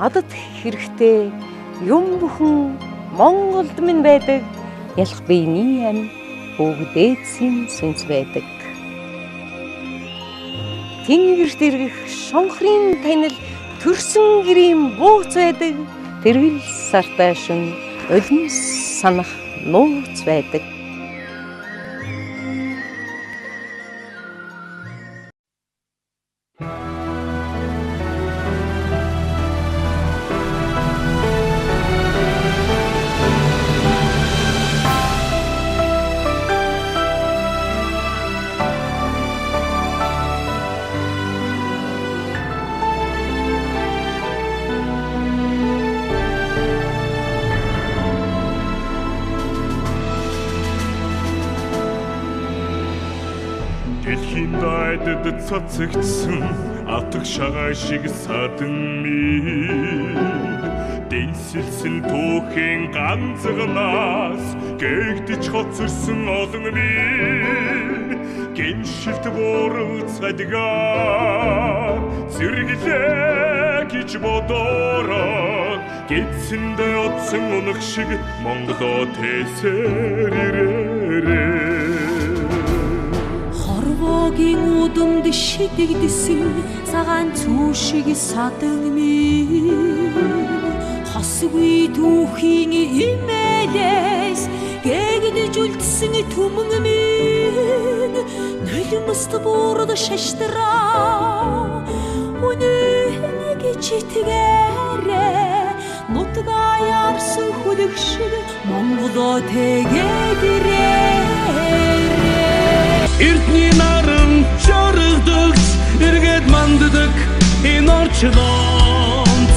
надад хэрэгтэй юм бүхэн Монголд минь байдаг. Ялах биений ам бүгдээдсийн сүнс байдаг. Тэнгэрт иргэх шонхрын танил төрсөн гэрийн бууц байдаг. Тэргэл сартаа шүн улмс санах нууц байдаг. Дэлхийн дайдад цацагдсан атг шагаа шиг садан минь дэнсэлсэн түүхийн ганцганаас гээгдэж хоцорсон олон минь гиншилт буурал цадгаа зэрэглээ гэж бодороо гидсэндээ одсон унах шиг Монголоо тэсэр ирээрээ Хорвогийн удамд шидэгдсэн цагаан цүү шиг садан минь хосгүй түүхийн имэлээс гээгдэж үлдсэн түмэн минь нулимст буурд шаштраа үнэн гэж итгээрээ нутгаа ярсан хүлэг шиг Монголоо тэгээд ирээрээ Эрдний наран чоргодогч эргээд манддаг энэ орчлонц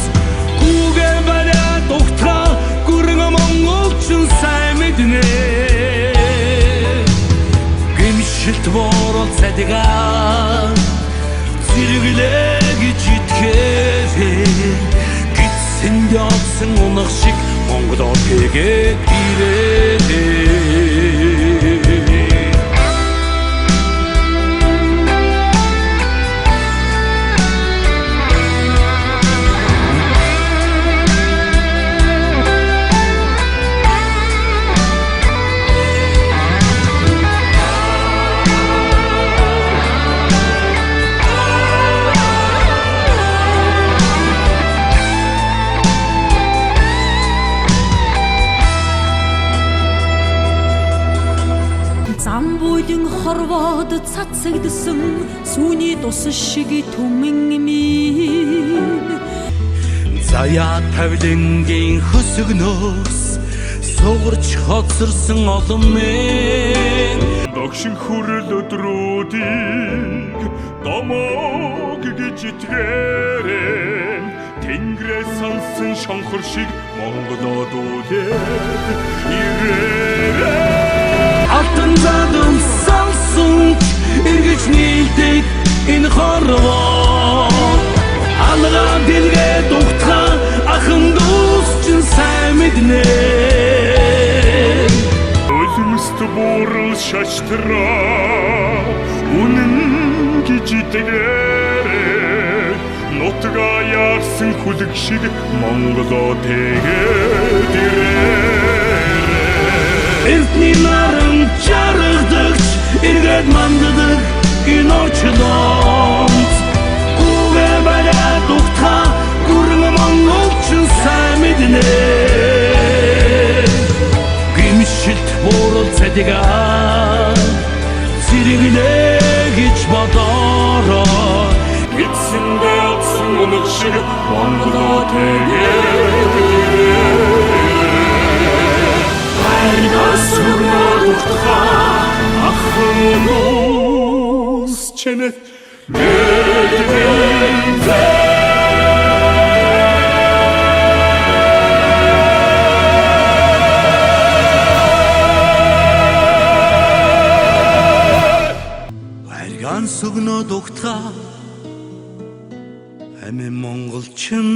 Гүгэ баря тухтра гүрэн монголчин сайн мэднэ Гэмшилт борол цадгаа зэрэглээ гэж итгэвэ Гидсэнд явсан унах шиг Монголоо тэгээд ирээ хорвоод цацагдсан сүүний тус шиг түмэн минь Заяа тавлингийн хөсгнөөс сугарч хоцорсон олон минь Догшин хүрэл өдрүүдийг домог гэж итгээрэн Тэнгэрээс сонсон шонхор шиг Монголоо дүүлээд ирээрээ Алтан задам салсан эргэж нийлдэг энэ хорвоо Алгаа дэлгээд ухтаа ахын дүүс чин сайн мэднэ Улмст буурал шаштраа үнэн гэж итгээрээ нутгаа ярсан хүлэг шиг Монголоо тэгээд ирээрээ Эрдний наран чаргадагч эргээд манддаг энэ орчлонц Гүгэ баря тухтаа гүрэн монголчин сайн мэднэ Гэмшилт буурал цадгаа зэрэглээ гэж бодороо Гидсэндээ одсон унах шиг Монголоо тэгээд Хайгаас хүрнэ тухтаа ахын нуус чэнэт мэдвэнзэ Хайрган сүгнө тухтаа Амин монголчин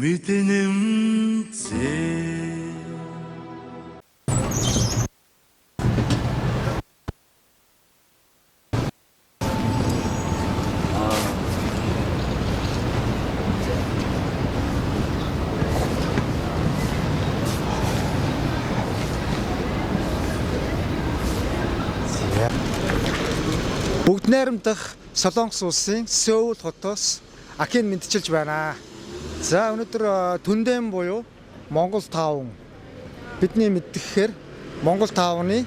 мэднэмзээ Бүгд найрамдах Солонгос улсын Сөүл хотоос Акин мэдчилж байна. За өнөөдөр Түндэм буюу Монгол тааван бидний мэддэхээр Монгол таавны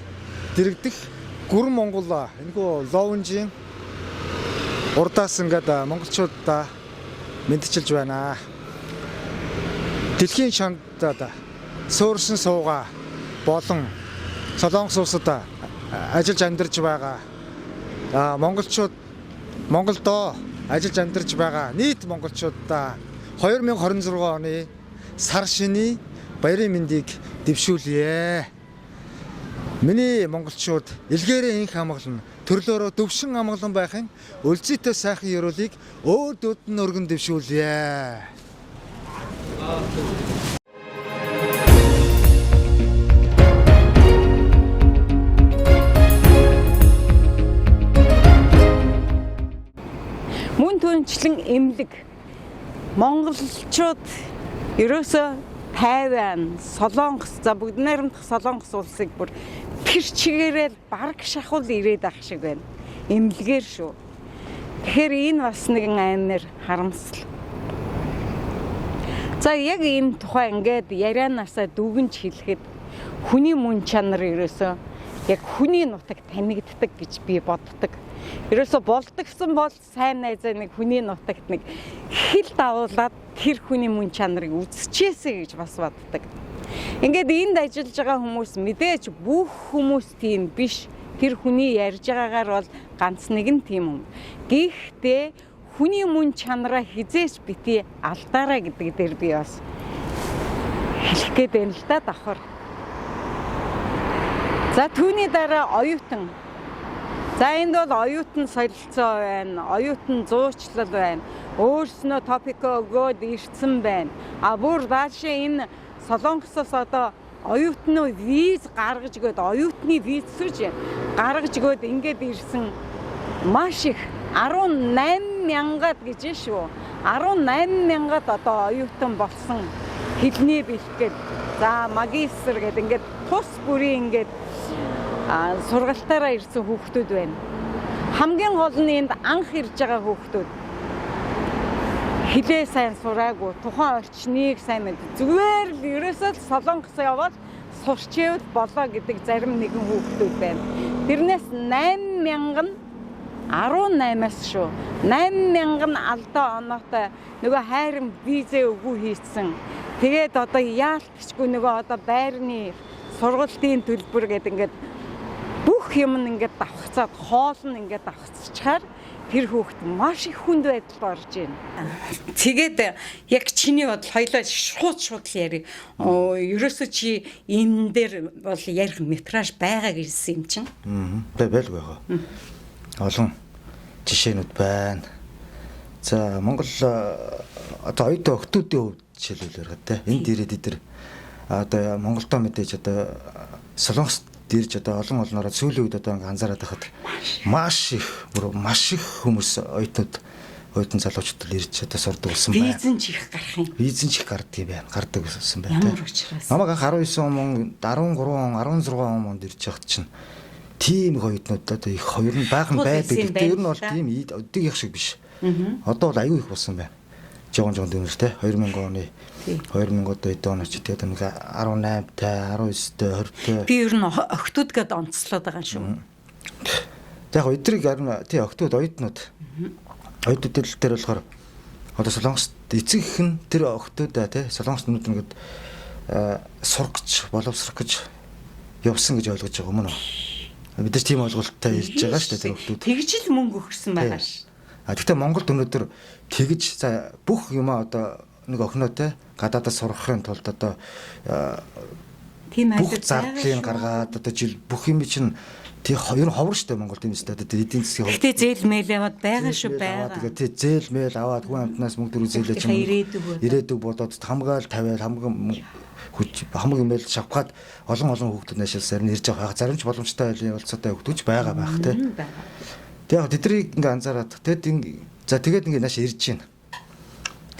дэрэгдэх гүрэн Монгол энэхүү лоунжийн урдаас ингээд монголчуудаа мэдчилж байна. Дэлхийн шандад суурсан суугаа болон Солонгос улсад ажиллаж амьдарч байгаа монголчууд Монголдоо ажиллаж амьдарч байгаа нийт монголчуудаа 2026 оны сар шиний баярын мэндийг дэвшүүлье. Миний монголчууд илгээрээ инх амгалан төрлөөрөө дөвшин амгалан байхын өлзийтэй сайхан ёроолыг өөдөөд нь өргөн дэвшүүлье. Мөн түнчлэн эмнэлэг монголчууд ерөөсөө Тайван, Солонгос за бүгд найрамдах Солонгос улсыг бүр тэр чигээрээ бараг шахуул ирээд ах шиг байна. Эмнэлгээр шүү. Тэгэхээр энэ бас нэгэн амар харамсал. За яг энэ тухай ингээд ярианаасаа дүгнж хэлэхэд хүний мөн чанар ерөөсөө яг хүний нутаг танигддаг гэж би боддог. Ерөөсө болдогсон бол сайн найзаа нэг хүний нутагт нэг хил давуулаад тэр хүний мөн чанарыг үзчихээсэй гэж бас боддог. Ингээд энд ажиллаж байгаа хүмүүс мэдээж бүх хүмүүс тийм биш. Тэр хүний ярьж байгаагаар бол ганц нэгэн тийм юм. Гэхдээ хүний мөн чанараа хизээч бити алдаарай гэдэг дээр би бас хэлэх гээд байна л да давхар. За түүний дараа оюутан. За энд бол оюутан солилцоо байна, оюутан зуучлал байна. Өөрснөө топикоо өгөөд ирсэн байна. А бүр даашаа энэ Солонгосоос одоо оюутны виз гаргаж өгөөд оюутны виз сүж гаргаж өгөөд ингээд ирсэн маш их 18,000-ад гэж шүү. 18,000-ад одоо оюутан болсон хэлний бэлтгэл. За магистр гэдэг ингээд тус бүрийн ингээд сургалтаараа ирсэн хүүхдүүд байна. Хамгийн гол нь энд анх ирж байгаа хүүхдүүд хилээ сайн сураагүй, тухайн орчныг сайн мэд. Зүгээр л ерөөсөө Солонгос яваад сурчээвэл болоо гэдэг зарим нэгэн хүүхдүүд байна. Тэрнээс 8,000 нь 18-аас шүү. 8,000 нь алдаа оноотой нөгөө хайрын визээ өгөө хийсэн. Тэгээд одоо яалтчгүй нөгөө одоо байрны сургалтын төлбөр гэдэг ингээд бүх юм ингээд давхцаад хоол нь ингээд давхцчихаар тэр хүүхэд маш их хүнд байдалд орж байна. Тэгээд яг чиний бод хоёлоо шууд яри. Ерөөсөө чи энэ дээр бол ярих метраж байгаа гэсэн юм чинь. Байлгүй байгаа. Олон жишээнүүд байна. За Монгол одоо оюутан охтуудын хувьд жишээлбэл ярих те. Энд ирээд эдэр одоо Монголдо мэдээж одоо Солонгост дэрж одоо олон олноороо сүүлийн үед одоо анзаараад байхад маш их хүмүүс оюутан залуучууд ирж одоо сурдаг болсон байна. Визэн ч их гарах юм. Визэн ч их гардаг юм байна. Гардаг болсон байна. Ямар учраас? Намайг 19 он, 13 он, 16 онд ирж явахд чинь тийм их оюутнууд одоо их хоёр нь баахан байдаг. Гэхдээ ер нь бол тийм өдөг их шиг биш. Одоо бол аюу их болсон байна. Жогон дэмэр те 2000 оны 2000 одоо эд оноч тэгээд нэг 18 та 19 та 20 та би ер нь охтууд гээд онцлоод байгаа юм шүү. Яг өдрийг харин тий охтууд оюутнууд дээр болохоор одоо Солонгост эцэг их нь тэр охтуудаа тий Солонгост нүд нэгэд сурах гэж боловсрох гэж явсан гэж ойлгож байгаа юм уу? Мэдээж тийм ойлголттой ирж байгаа шүү дээ тэр охтууд. Тэгж л мөнгө өгсөн байгаа ш. Гэхдээ Монголд өнөөдөр тэгж за бүх юм одоо нэг охинотой гадаадаас сурахын тулд одоо тийм бүх зардлыг гаргаад одоо жил бүх юм чинь тий хоёр ховор штэ Монгол тийм үстэй одоо эдийн засгийн хувьд. Гэтэ зээл мэйл яваад байгаа шүү байгаа. Тэгээ тий зээл мэйл аваад хүн амтнаас мөнгө төрөө зээлэж ирээдүг бодоод хамгаал тавиал хамгийн мэйл шавхаад олон хүүхдүүд наашилсаар нь ирж байгаа. Зарим ч боломжтой ойлцоотой хүүхдүүд байгаа байх тий. Тэгээ яг тэднийг ингээ анзаараад тэгээд ингээ нааш ирж байна.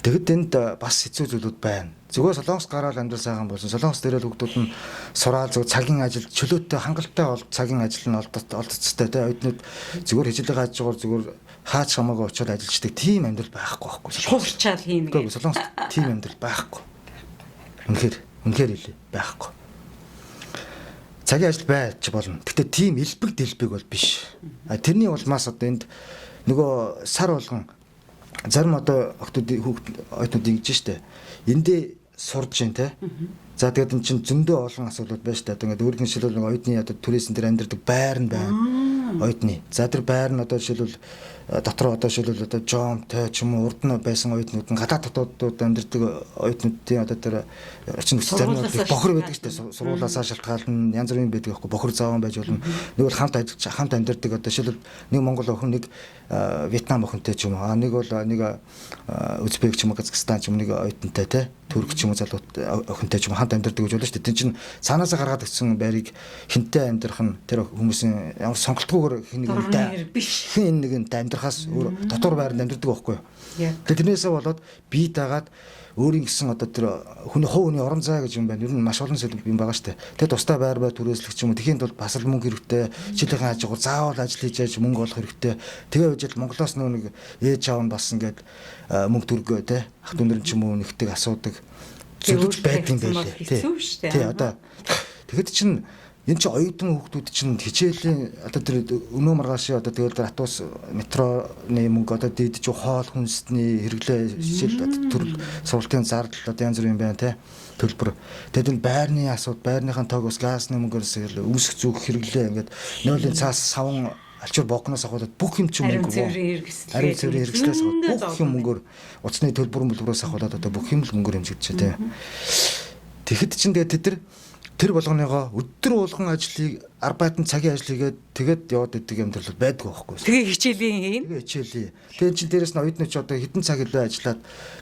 Тэгэд энд бас хэцүү зүйлүүд байна. Зүгээр Солонгос гараад амьдрал сайхан болсон. Солонгос дээрээ хүүхдүүд нь сураал зөв цагийн ажил чөлөөтэй хангалттай бол цагийн ажил нь олдцтой тий оюутнууд зүгээр хичээлээ хааж байгаа зүгээр хаач хамаагүй очиод ажиллаждаг тийм амьдрал байхгүй байхгүй. Шуурчаал хийм Гэхдээ Солонгос тийм амьдрал байхгүй. Үнэхээр хэлээ байхгүй. Цагийн ажил байж болно. Гэхдээ тийм элбэг дэлбэг бол биш. Тэрний улмаас одоо энд нөгөө сар болгон зарим одоо оюутнууд ингэж штэ. Эндээ сурж जैन те. За тэгээд эн чинь зөндөө олон асуудлууд байна штэ. Одоо ингээд өөрөөр хэлбэл нэг оюутны одоо түрээсэн дээр амьдардаг байр нь байна. Оюутны. За тэр байр нь одоо жишээлбэл дотор одоо жишээлбэл одоо жомтой ч юм уу урд нь байсан оюутнууд нь гадаад дотоодд амьдардаг оюутнуудын одоо тэр орчин нөхцөл зарим нь бохор байдаг штэ. Сургуулиасаа шалтгаална янз бүрийн байдаг байхгүй бохор зааван байж болно. Нэг бол хамт амьдардаг одоо жишээлбэл нэг монгол охин нэг Вьетнам охинтой ч юм уу. Нэг бол нэг Узбек ч юм уу Казахстан ч юм нэг оюутантай те. Түрк ч юм уу залуу охинтой ч юм хамт амьдардаг гэж болно шүү дээ. Тин чин цаанаасаа гаргаад ирсэн байрыг хинтээ амьдрах нь тэр хүмүүсийн ямар сонголтгүйгээр хин нэгэн амьдрахаас өөр дотор байранд амьдардаг байхгүй юу. Тэгээд тэрнээсээ болоод бие дагаад өөрийн гэсэн одоо тэр хүний хувь хүний орон зай гэж юм байна. Ер нь маш олон зүйл юм байгаа шүү дээ. Тэгээд тусдаа байр түрээслэх ч юм уу. Тэхийн тулд бас л мөнгө хэрэгтэй. Жилийн хажуугаар заавал ажил хийж яаж мөнгө олох хэрэгтэй. Тэгээ үжил Монголоос нэг ээж аав нь бас ингээд мөнгө төргөө те ах дүүнэр ч юм уу нэгдэг асуудаг зүйлж байдсан байлээ. Тий одоо тэгэхэд чинь энэ чи оюутан хүүхдүүд чинь хичээлийн одоо тэр өнөө маргааши одоо тэгэл автобус метроны мөнгө одоо дийдэж хоол хүнсний хэрэглээ хичээл төрөл сургалтын зардал одоо янз бүр юм байна те төлбөр. Тэгэд энэ байрны асуудал байрныхаа тоогоос газны мөнгөөс өмсөх зүг хэрэглээ ингээд нойлын цаас савн алчуур бокноос ахуулаад бүх юм чинь мөнгө ариун цэврийн хэрэгслээс бүх юм мөнгөөр уцны төлбөрөөс ахуулаад одоо бүх юм л мөнгөөр хэмжигдэж те. Тэгэхэд чинь тэгээд тэр болгоныгоо өдөр болгон ажлыг арбайтан цагийн ажил хийгээд тэгээд яваад идэг амьдрал байдгүй байхгүй. Тэгээ хичээлийн хийн. Тэгээ хичээлээ. Тэгээд чинь дээрэс нь оюутнууд ч одоо хэдэн цаг илүү ажиллаад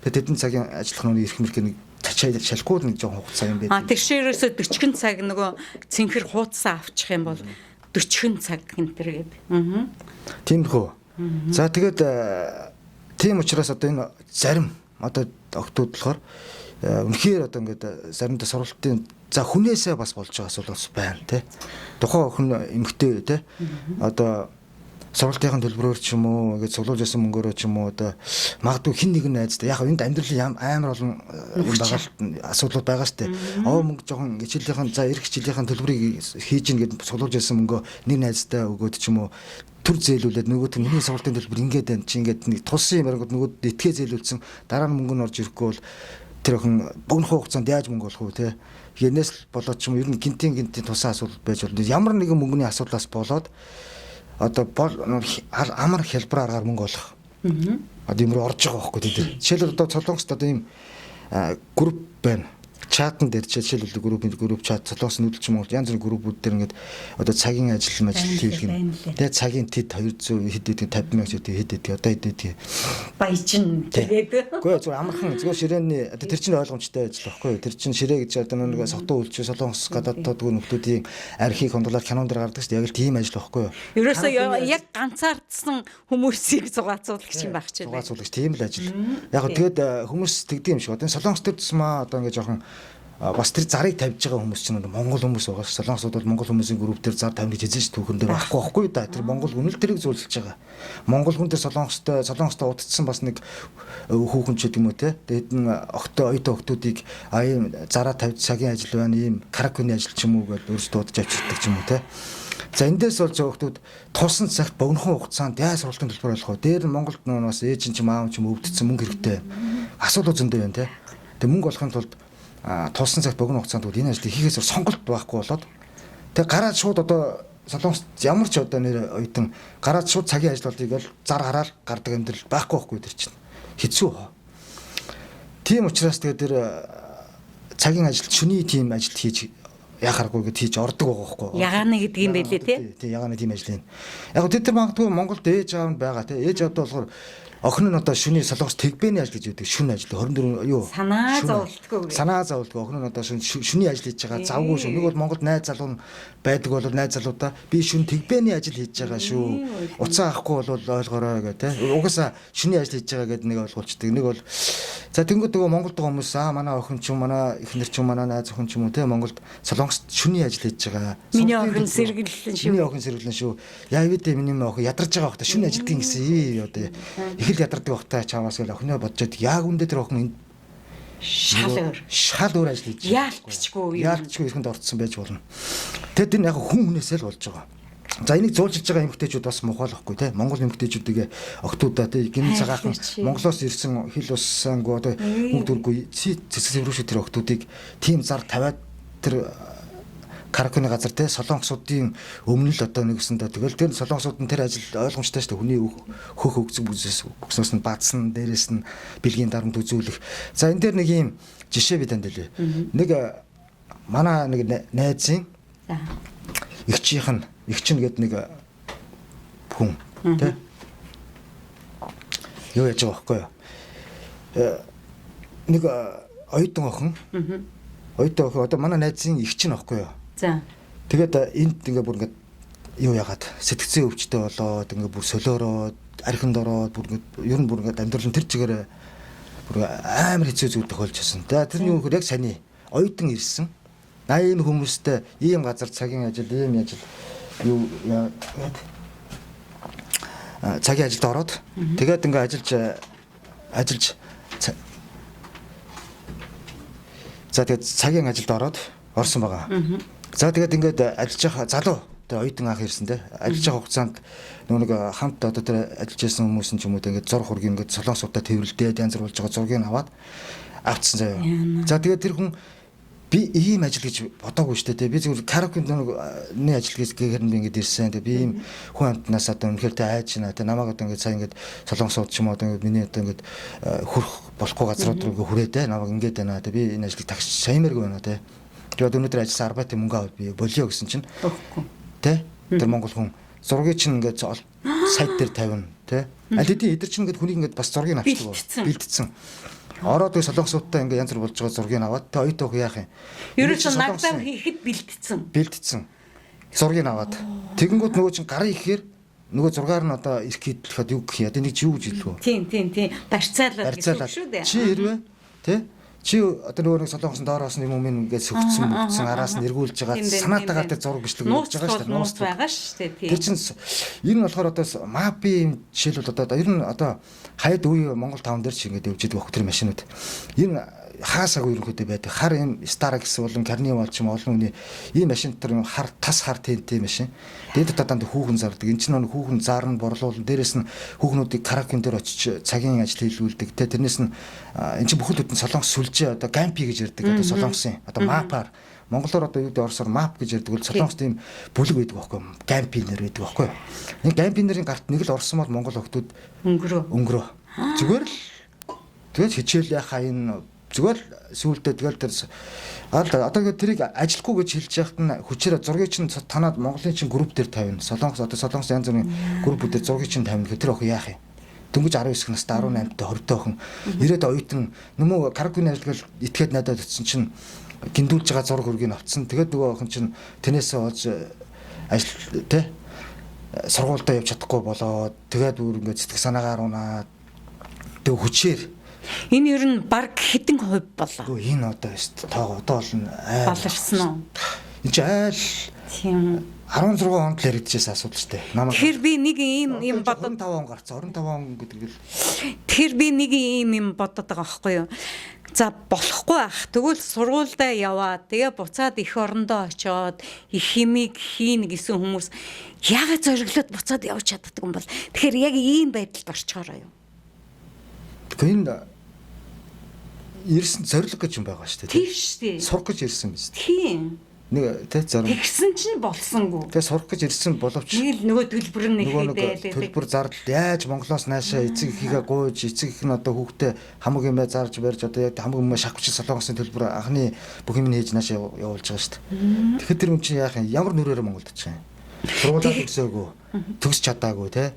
тэгээд хэдэн цагийн ажиллах нь ирэх мэрхээ нэг шалгахгүй нэг жоон хугацаа юм байдаг. Тэгшээрөөсөө 40 цаг нөгөө цэнхэр хуудасаа авчих юм бол 40 цаг гэнтэр гээд. Тиймэрхүү. За тэгээд тийм учраас одоо энэ зарим одоо октод болохоор үнэхээр одоо ингээд заримдаа сургалтын за хүнээсээ бас болж байгаа асуудал байна те. Тухайн охин эмгтэй те. Одоо сургалтын төлбөрөөр ч юм уу ингээд цуглуулж ясан мөнгөөрөө ч юм уу одоо магадгүй хин нэгэн найзтай яг энд амьдралын амар олон юм байгаа асуудлууд байгаа штэ. Мөнгө жоохон хичээлийнхэн за эрх хичээлийнхэн төлбөрийг хийж ийн гэд цуглуулж ясан мөнгөө нэг найзтай өгөөд ч юм уу төр зээлүүлээд нөгөөт миний сургалтын төлбөр ингээд байна чи ингээд нэг тулсан юм баригд нөгөөд этгэ зээлүүлсэн дараа нь мөнгө нь орж ирэхгүй бол тэр охин богино хугацаанд яаж мөнгө олох вэ те. Энэс л болоод ч юм ер нь гинтийн тусаа асуудал байж болно. Ямар нэгэн мөнгөний асуудлаас болоод одоо амар хэлбэр аргаар мөнгө олох. Одоо юмруу орж байгаа байхгүй тийм. Жишээлбэл одоо Солонгост одоо ийм групп байна. Чатан дээр жишээлбэл групп чат Солонгос нүүдэлч юм бол янз бүрийн группүүд дээр ингээд одоо цагийн ажил хийх юм. Тэгээ цагийн тэд 200 хэд 50 мянга хэд одоо хэд баяжин тэгээд. Гэхдээ зүгээр амархан зүгээр ширээний одоо тэр чинь ойлгомжтой ажил байхгүй. Тэр чинь ширээ гэж одоо нэг согтуу үйлч Солонгос гадаадд нөхдүүдийн архийг хондлоор кинон дээр гардаг шүү дээ. Яг л тийм ажил байхгүй. Ерөөсөө яг ганцаардсан хүмүүсийг зугаацуулах юм байх ч юм. Зугаацуулагч тийм л ажил. Яг тэгээд хүмүүс тэгдэм юм шиг. Одоо Солонгос дээр тусмаа одоо ингээд жоохон бас тэр зарыг тавьж байгаа хүмүүс чинь Монгол хүмүүс байгаа ш. Солонгосууд бол Монгол хүмүүсийн групп дээр зар тавьж эзэн ш түүхэн дээр байхгүй да. Тэр Монгол хүн л тэрийг зөвлөж байгаа. Монгол хүн дээр Солонгостой удацсан бас нэг хүүхэн ч гэдэг юм уу те. Тэгээд оюутан охтуудыг ийм зараа тавьж цагийн ажил байна, ийм каракуны ажил ч юм уу гэж өөрсдөө удаж авчирдаг ч юм уу те. За эндээс болж байгаа охтууд тулсан цагт богинохон хугацаанд яаж сургалтын төлбөр олох вэ? Дээр нь Монголд нуунаас ээж чинь аав чинь өвдсөн мөнгө хэрэгтэй. Асуудал зөндөө байна те. Тэгээд мөнгө олохын тулд тулсан цагт богино хугацаанд энэ ажлыг хийхээс сонголт байхгүй болоод тэг гараад шууд одоо Солонгост ямар ч одоо нэр оюутан гараад шууд цагийн ажил болдгийг бол зар гараал гардаг амьдрал байхгүй тэр чинь хэцүү. Тийм учраас тэгээд тэр цагийн ажил шүний тийм ажил хийж яхааргүй гэж хийж ордог байгаа байхгүй. Ягаана гэдэг юм байлээ тий. Тий ягаана тийм ажил юм. Яг тэр магадгүй Монголд ээж аав нь байгаа тий. Ээж аавд болохоор охин нь одоо шүний солонгос тэгбэний ажил гэж үүдэг. Шүн ажил 24 юу? Санаа зовлтгүй. Санаа зовлтгүй. Охин нь одоо шүний ажил хийж байгаа. Завгүй шүү. Нэг бол Монголд найз залуу байдаг бол найз залуудаа би шүн тэгбэний ажил хийж байгаа шүү. Уцаа авахгүй бол ойлгоорой гэх те. Угаасаа шүний ажил хийж байгаа гэдэг нэг ойлгуулцдаг. Нэг бол за тэнгууд нөгөө Монголд байгаа хүмүүс манай охин ч юм манай эхнэр ч юм манай найз охин ч юм уу те Монголд солонгост шүний ажил хийж байгаа. Миний охин сэргэлэн шүү. Миний охин сэргэлэн шүү. Яа вэдэ миний охин ядарч байгаа бохта шүний ажилтгийн гэсэн одоо их л ядардаг бохта чамаас гэл охиноо бодчод яг үндэ тэр охин шал өөр ажил хийж яалтчгүй ихэнд орцсон байж болно. Тэгэд энэ яг хүн хүнээсээ л болж байгаа. За энийг зуулж байгаа эмэгтэйчүүд бас мухайлахгүй те Монгол эмэгтэйчүүдийг охтуудаа те гин цагаахан Монголоос ирсэн хил уссангүй одоо бүгд дүргүй цэцэг рүү тэр охтуудыг тийм зар тавиад тэр каракуны газар те солонгосуудын өмнө л одоо нэгсэндээ тэгэл тэр солонгосууд нь тэр ажил ойлгомжтой шүү дээ хүний хөх өгцөг бүснээс нь бадсан дээрээс нь бэлгийн дарамт үзүүлэх. За энэ дээр нэг юм жишээ би танд хэлье. Нэг манай нэг найзын эгчин гэдэг нэг хүн тий юу яаж байгаа байхгүй юу нэг оюутан охин одоо манай найзын эгчин байхгүй юу за тэгээд энд ингээ бүр ингээ юу яагаад сэтгцэн өвчтэй болоод ингээ бүр солиороод архинд ороод бүр ингээ ер нь бүр ингээ амьдрал нь тэр чигээр бүр амар хэцүү зүйл тохиолж байсан. Тэрний үнхээр яг саяны оюутан ирсэн 80 хүмүүстэй ийм газар цагийн ажил ийм ажил юу цагийн ажилд ороод тэгээд ингээ ажиллаж за тэгээд цагийн ажилд ороод орсон байгаа. За тэгээд ингээд ажиллаж байгаа залуу тэгээд оюутан анх ирсэн те ажиллаж байгаа хугацаанд нэг хамт одоо тэр ажиллаж байсан хүмүүс нь ч юм уу тэгээд зурх хургийг ингээд солонгосуудаа тэрвэрлдээд янз бүр болж байгаа зургийг аваад авцсан заяа. За тэгээд тэр хүн би ийм ажил гэж бодоогүй шүү дээ. Би зөвхөн караокенд нэг ажил гэж гэхээр би ингээд ирсэн. Би ийм хүн амтнаас одоо үнэхээр тэ айж байна. Тэ намайг одоо ингээд сая ингээд солонгосууд ч юм уу одоо ингээд миний одоо ингээд хөрөх болохгүй газрууд руу хүрээд тэ намайг ингээд байна. Тэ би энэ ажлыг тагш саямааргүй байна тэ. Тэгээд өнөөдөр ажилласан арбайтын мөнгө аваад би болио гэсэн чинь тэ тэр монгол хүн зургийг чинь ингээд сайт дээр тавина тэ. Аль хэдийн эдэр чинь ингээд хүнийг ингээд бас зургийг авчихдаг бэлдсэн. Ороод үй солонгосуудтай ингээ янз бүр болж байгаа зургийг аваад тэ оюутан яах юм. Ерөөсөө нагдам хийхэд бэлдсэн. Зургийг аваад. Тэгэнгүүт нөгөө чинь гарын ихээр нөгөө зургаар нь одоо ирэх хийхэд юу гэх юм. Одоо нэг чи юу гэж хэлэх вэ? Тийм. Барьцаалал гэсэн үг шүү дээ. Чи хэрвээ тэ чи одоо нөгөө нэг солонгосын доороос юм ингээ сөгцсөн араас нь эргүүлж байгаа санаатаагаар тэр зураг бичлэг хийж байгаа шүү дээ. Нууц байгаа шүү дээ. Тэр чинь ер нь болохоор одоо мапи жишээлбэл одоо ер нь одоо хаяд үе Монгол 5 дээр ч ингээд явж байгаа хөх тэр машинууд энэ хаасаагүй ерөнхийдөө байдаг. Хар юм Стара гэсэн болон Карнивал ч юм олон хүний ийм машин тэр тас хар тэнтэй машин. Дээд татанд хүүхэн зардаг. Энд чинь нэг хүүхэн заарн борлуулна. Дээрээс нь хүүхнүүдийг караокен дээр очиж цагийн ажил хийлгүүлдэг. Тэрнээс нь эн чинь бүхэл бүтэн солонгос сүлжээ одоо гампи гэж ярьдаг. Одоо солонгосын одоо мапаар монголоор одоо юу гэдэг орсоор map гэж ярьдаг. Солонгос тийм бүлэг байдаг байхгүй юу? Гампи нэр байдаг байхгүй юу? Энэ гампи нэрийн гарт нэг л орсон бол монгол охтууд өнгөрөө. Зүгээр л тэгээд хичээл яхаа энэ зүгээр сүүлдээ тэгэл тэр одоо тэрийг ажилгүй гэж хэлж яхад нь хүчээр зургийг чинь танаад Монголын чинь групп дээр тавина. Солонгос янз бүрийн группүүд дээр зургийг чинь тавина гэхээр тэр охин яах юм? Дөнгөж 19 настай 18-тай 20-тай охин ирээд оюутан нөмөө каракуны ажилгал итгээд надад утсан чинь гиндүүлж байгаа зураг хөргийг авцсан. Тэгээд нөгөө охин чинь тэнээсээ олж ажил тэ сургуультай явж чадахгүй болоод тэгээд бүр ингээд сэтгэл санаагаар унаад тэг хүчээр энэ ер нь баг хэдэн хувь болоо. Энэ одоо тоогоо одоо бол баларсан уу? Энд чи айл тийм 16 онд л яригдчихсэн асуудал шүү дээ. Намайг тэгэхээр би нэг юм бодоод 25 он гарцсан 25 он гэдэг л тэгэхээр би нэг юм бодоод байгаа байхгүй юу? За болохгүй ах. Тэгвэл сургуульдаа яваад тэгээ буцаад эх орондоо очоод их химиг хийн гэсэн хүмүүс яагаад зориглоод буцаад явж чаддаг юм бол тэгэхээр яг ийм байдалд орчгоороо юу? Тэгэхээр ирсэн зориг гэж юм байгаа шүү дээ. Тийм шүү дээ. Сурах гэж ирсэн биз дээ. Тийм. Нэг тэ зарим. Тэгсэн чинь болсонгүй. Тэгээ сурах гэж ирсэн боловч нөгөө төлбөр нь ихэдээ төлбөр зардал яаж Монголоос наашаа эцэг ихийгээ гуйж эцэг их нь одоо хүүхдээ хамаг юм зарж барьж одоо яг хамаг юм шахавч солонгосын төлбөр анхны бүх юм хийж наашаа явуулж байгаа шүү дээ. Тэгэхээр тэр хүн чинь яах юм ямар нүрээр Монголд очих юм. Сургуулаа төгсөөгүй төгс чадаагүй тэ.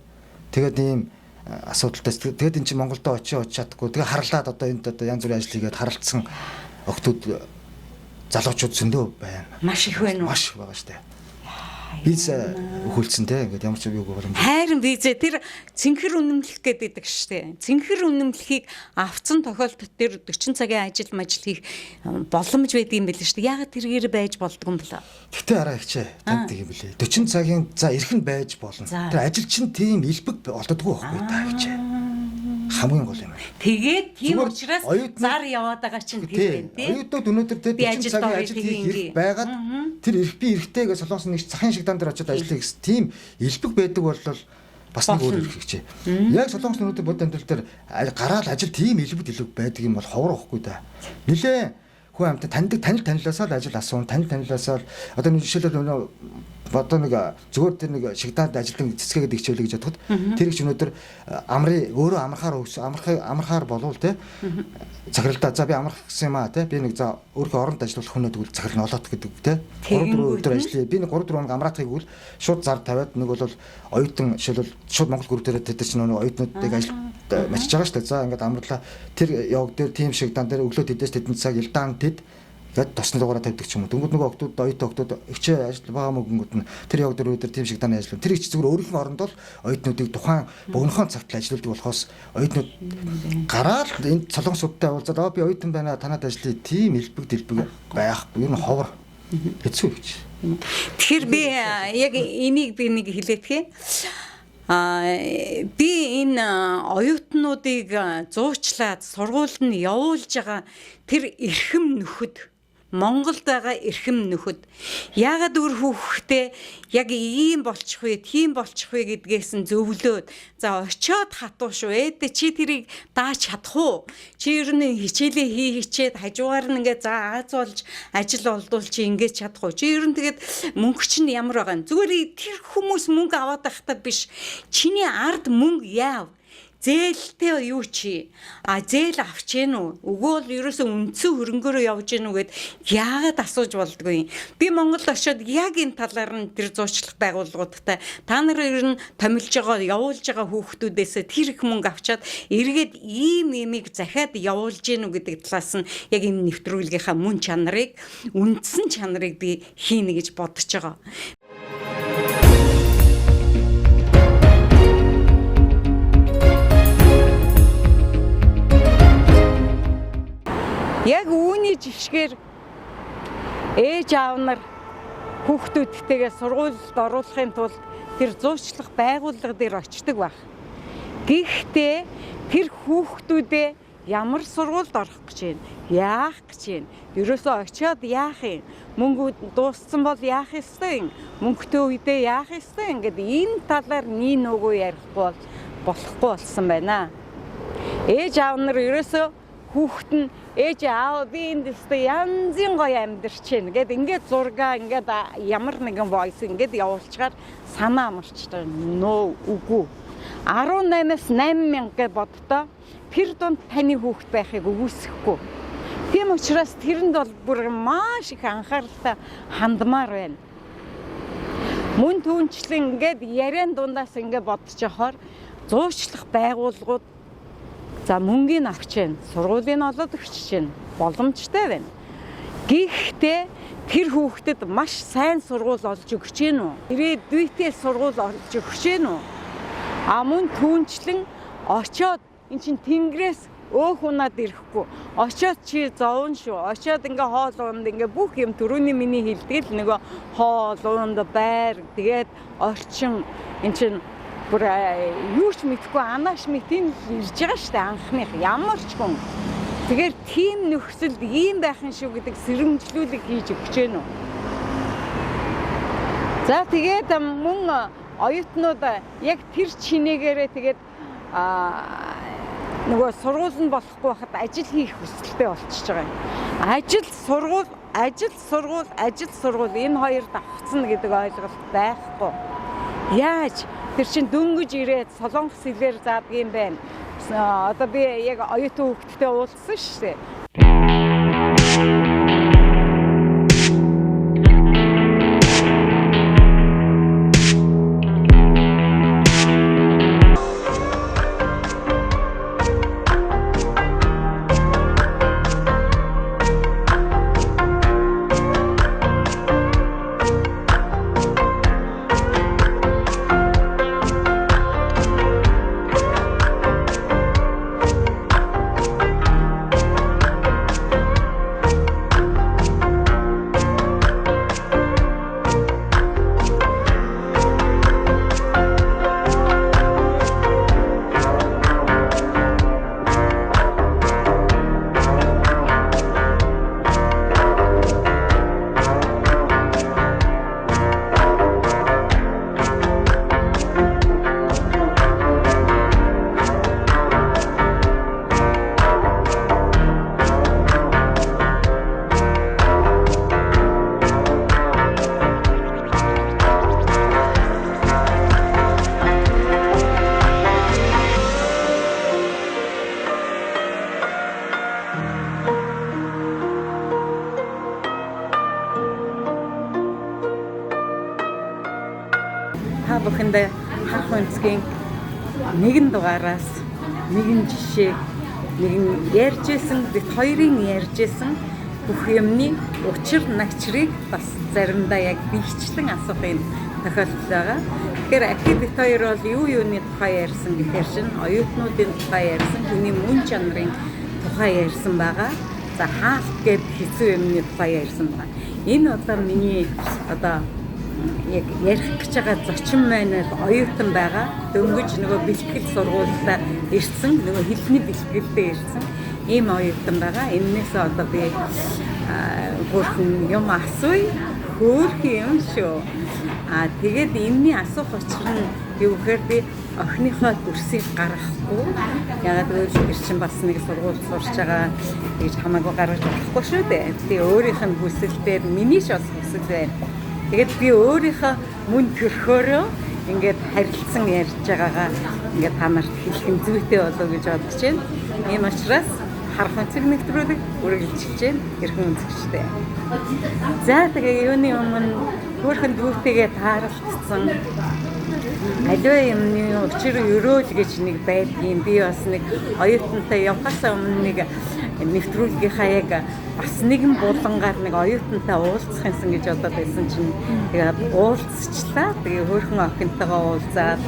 Тэгээд ийм асуудалтай. Тэгээд эн чинь Монголд очиж чадахгүй. Тэгээ харлаад одоо энд одоо янз бүрийн ажил хийгээд харалцсан охтууд залуучууд зөндөө байна. Маш их байна уу? Маш байгаа штэ. Виза өгүүлсэн те ингээд ямар ч юу боломж. Хайрын виза тэр цэнхэр үнэмлэх гэдэг штэ. Цэнхэр үнэмлэхийг авцсан тохиолдолд тэр 40 цагийн ажил хийх боломж байдаг юм байл штэ. Яагаад тэргээр байж болдгоо юм бэлээ? Гэтэ араа ихчээ танд юм билээ. 40 цагийн за эрхэн байж болно. Тэр ажил чинь тийм илбэг олддоггүй байхгүй та ихчээ. Хамгийн гол юм. Тэгээд тийм учраас зар яваад байгаа чинь тэр байна тий. Оюутнууд өнөөдөр тэр 40 цагийн ажил хийх байгаад тэр би эрэхтэй гэж солонгос нэг цахын шигдаан дээр очиод ажиллах гэсэн тийм илбэг байдаг бол бас нэг өөр их хэвчээ. Яг солонгос өнөөдөр бод амьдрал дээр гараал ажил тийм илбэг байдаг юм бол ховор واخгүй да. Нилээ хүн амт танилаасаа л ажил асуун танилаасаа одоо нэг жишээлбэл одоо нэг зүгээр тэр нэг шигдаанд ажилтан цэцгээгээд хичээлээ гэж бодоход тэр их өнөөдөр амрын өөрөө амархаар болвол те цагралдаа за би амрах гэсэн юм аа те би нэг за өөрөө оронд ажиллах хүнээ тэгвэл цаграл нь олоод гэдэг те 3-4 өдөр ажиллая би нэг 3-4 хоног амраахыг үл шууд зар тавиад нэг бол оюутан жишээлбэл шууд Монгол гүрдээр тэр чинь нөгөө оюутнуудыг ажилд мачиж байгаа шүү дээ за ингээд амрлаа тэр яваг дээр тим шигдаан дээр өглөө тэдээс тэдэн цаг илдаан тэд гээд тосны дугаараа тавьдаг ч юм уу. Тэнгүүд нөгөө октод оюутнууд хичээ ажил байгаа мөнгөнд нь тэр яг өдөр тийм шиг дааны ажил. Тэр их зүгээр өөрийнх нь оронд бол оюутнуудыг тухайн богинохон цагт ажилладаг болохоос оюутнууд гараад энэ солонгосуудтай уулзаад би оюутан байна танад ажиллая тийм элбэг байхгүй. Юу н ховор хэцүү гэж. Тэгэхээр би яг энийг би нэг хэлээдхээ. Би энэ оюутнуудыг зуучлаад сургуульд нь явуулж байгаа тэр эрхэм нөхөд Монголд байгаа эрхэм нөхөд яагаад өөр хүүхдээ яг ийм болчих вэ, тийм болчих вэ гэдгээс нь зөвлөөд за очиод хатуу шүү ээдэ чи тэрийг дааж чадах уу? Чи ер нь хичээлээ хичээд хажуугаар нь ингээ за Аз болж ажил олдвол чи ингээ чадах уу? Чи ер нь тэгээд мөнгө чинь ямар байгаа юм? Зүгээр тэр хүмүүс мөнгө аваад байхдаа биш. Чиний ард мөнгө яав? Зээлтэй юу чи? Зээл авч гэнэ үү? Үгүй бол ерөөсөө үндсэн хөрөнгөөрөө явж гэнэ үү гэд яагаад асууж болдгүй юм. Би Монголд очиод яг энэ талаар нь тэр зуучлах байгууллагуудтай та нар ер нь томилж байгаа явуулж байгаа хүүхдүүдээс тэр их мөнгө авчаад эргээд ийм имийг захиад явуулж гэнэ үү гэдэг талаас нь яг энэ нэвтрүүлгийнхаа мөн чанарыг үндсэн чанарыг би хийнэ гэж бодож байгаа. Яг үүний жишгээр ээж аав нар хүүхдүүдтэйгээ сургуульд оруулахын тулд тэр зуучлах байгууллага дээр очдог байх. Гэхдээ тэр хүүхдүүдээ ямар сургуульд орох гэж байна? Яах гэж байна? Ерөөсөө очиод яах юм? Мөнгө дууссан бол яах ёстой юм? Мөнгөтэй үедээ яах ёстой юм? Ингээд энэ талаар нин нөгөө ярихгүй болохгүй болсон байна. Ээж аав нар ерөөсөө хүүхэд нь ээж аав би энд өстой янзын гоё амьдарч байна гэд ингээд зургаа ингээд ямар нэгэн войс ингээд явуулчихаар санаа амарчдаг нөө үгүй 18-аас 8,000 гэж боддоо тэр дунд таны хүүхэд байхыг үгүйсэхгүй. Тийм учраас тэрэнд бол бүр маш их анхааралтай хандмаар байна. Мөн түүнчлэн ингээд яриан дундаас ингээд бодож явахаар зуучлах байгууллагууд за мөнгөний авч байна. Сургуулийн олоод өгч байна. Боломжтой байна. Гэхдээ тэр хүүхдэд маш сайн сургууль олж өгч гэнэ үү? Ирээдүйтэй сургууль олж өгч гэнэ үү? Мөн түүнчлэн очиод эн чин тэнгэрээс өөх унаад ирэхгүй. Очиод чи зовн шүү. Очиод ингээ хоол унд ингээ бүх юм түрүүний миний хэлдэг л нөгөө хоол унд байр тэгээд орчин эн чин бүр юу ч мэдгүй анааш мэдэн ирж байгаа штэ анхных ямар ч хүн. Тэгэхээр тийм нөхцөлд ийм байх юм шүү гэдэг сэрэмжлүүлэг хийж өгч гэнэ үү. За тэгээд мөн оюутнууд яг тэр чинээгээрээ тэгээд нөгөө сургууль нь болохгүй байхад ажил хийх хүсэлтэй болчихж байгаа юм. Ажил сургууль энэ хоёр давхцна гэдэг ойлголт байхгүй. Яаж тэр чин дөнгөж ирээд солонгос хэлээр заадаг юм байна. Одоо би яг оюутан хүүхдтэй уулзсан шүү дээ. та бүхэндээ харах үнцгийн нэгэн дугаараас нэгэн жишээ нэгэн ярьжсэн бид хоёрын ярьжсэн бүх юмны учир начрыг бас заримдаа яг бихчлэн асуухын тохиолдол байгаа. Тэгэхээр ахи бид хоёр бол юу юуны тухай ярьсан гэхээр чинь оюутнуудын тухай ярьсан, хүний мөн чанарын тухай ярьсан байгаа. За хаалт гээд хэцүү юмны тухай ярьсан байгаа. Энэ одоо миний одоо яг ярих гэж байгаа зочин маань оюутан байгаа. Дөнгөж нөгөө бэлтгэл сургуультай ирсэн, нөгөө хэлний бэлтгэлтэй ирсэн ийм оюутан байгаа. Эннээс одоо би хөрхөн юм асууя. Хөөрхөн юм шүү. Тэгээд энэний асуух учир нь юу гэхээр би охиныхоо дүрсийг гаргахгүй. Ягаад гэвэл тэр чинь бас нэг сургууль сурч байгаа гэж хамаагүй гаргаж болохгүй шүү дээ. Тэгээ өөрийнх нь хүсэл дээр миний ч бас хүсэл байна. Тэгээд би өөрийнхөө мөн төрхөөрөө ингээд харилцсан ярьж байгаагаа ингээд та нарт хэлэх зүйтэй болов гэж бодож байна. Ийм учраас харах үнцэг нэвтрүүлэг үргэлжлэж байна. Хэрхэн үнцэгчтэй. За тэгээ юуны өмнө хөөрхөн дүүтэйгээ тааралцсан аливаа юмны учир өрөөл гэж нэг байдгийн би бас нэг оюутантай явахаас өмнө нэг нэвтрүүлгийнхаа яг бас нэгэн булангаар нэг оюутантай уулзах юмсан гэж бодоод байсан чинь тэгээд уулзчихлаа. Тэгээ хөөрхөн охинтойгоо уулзаад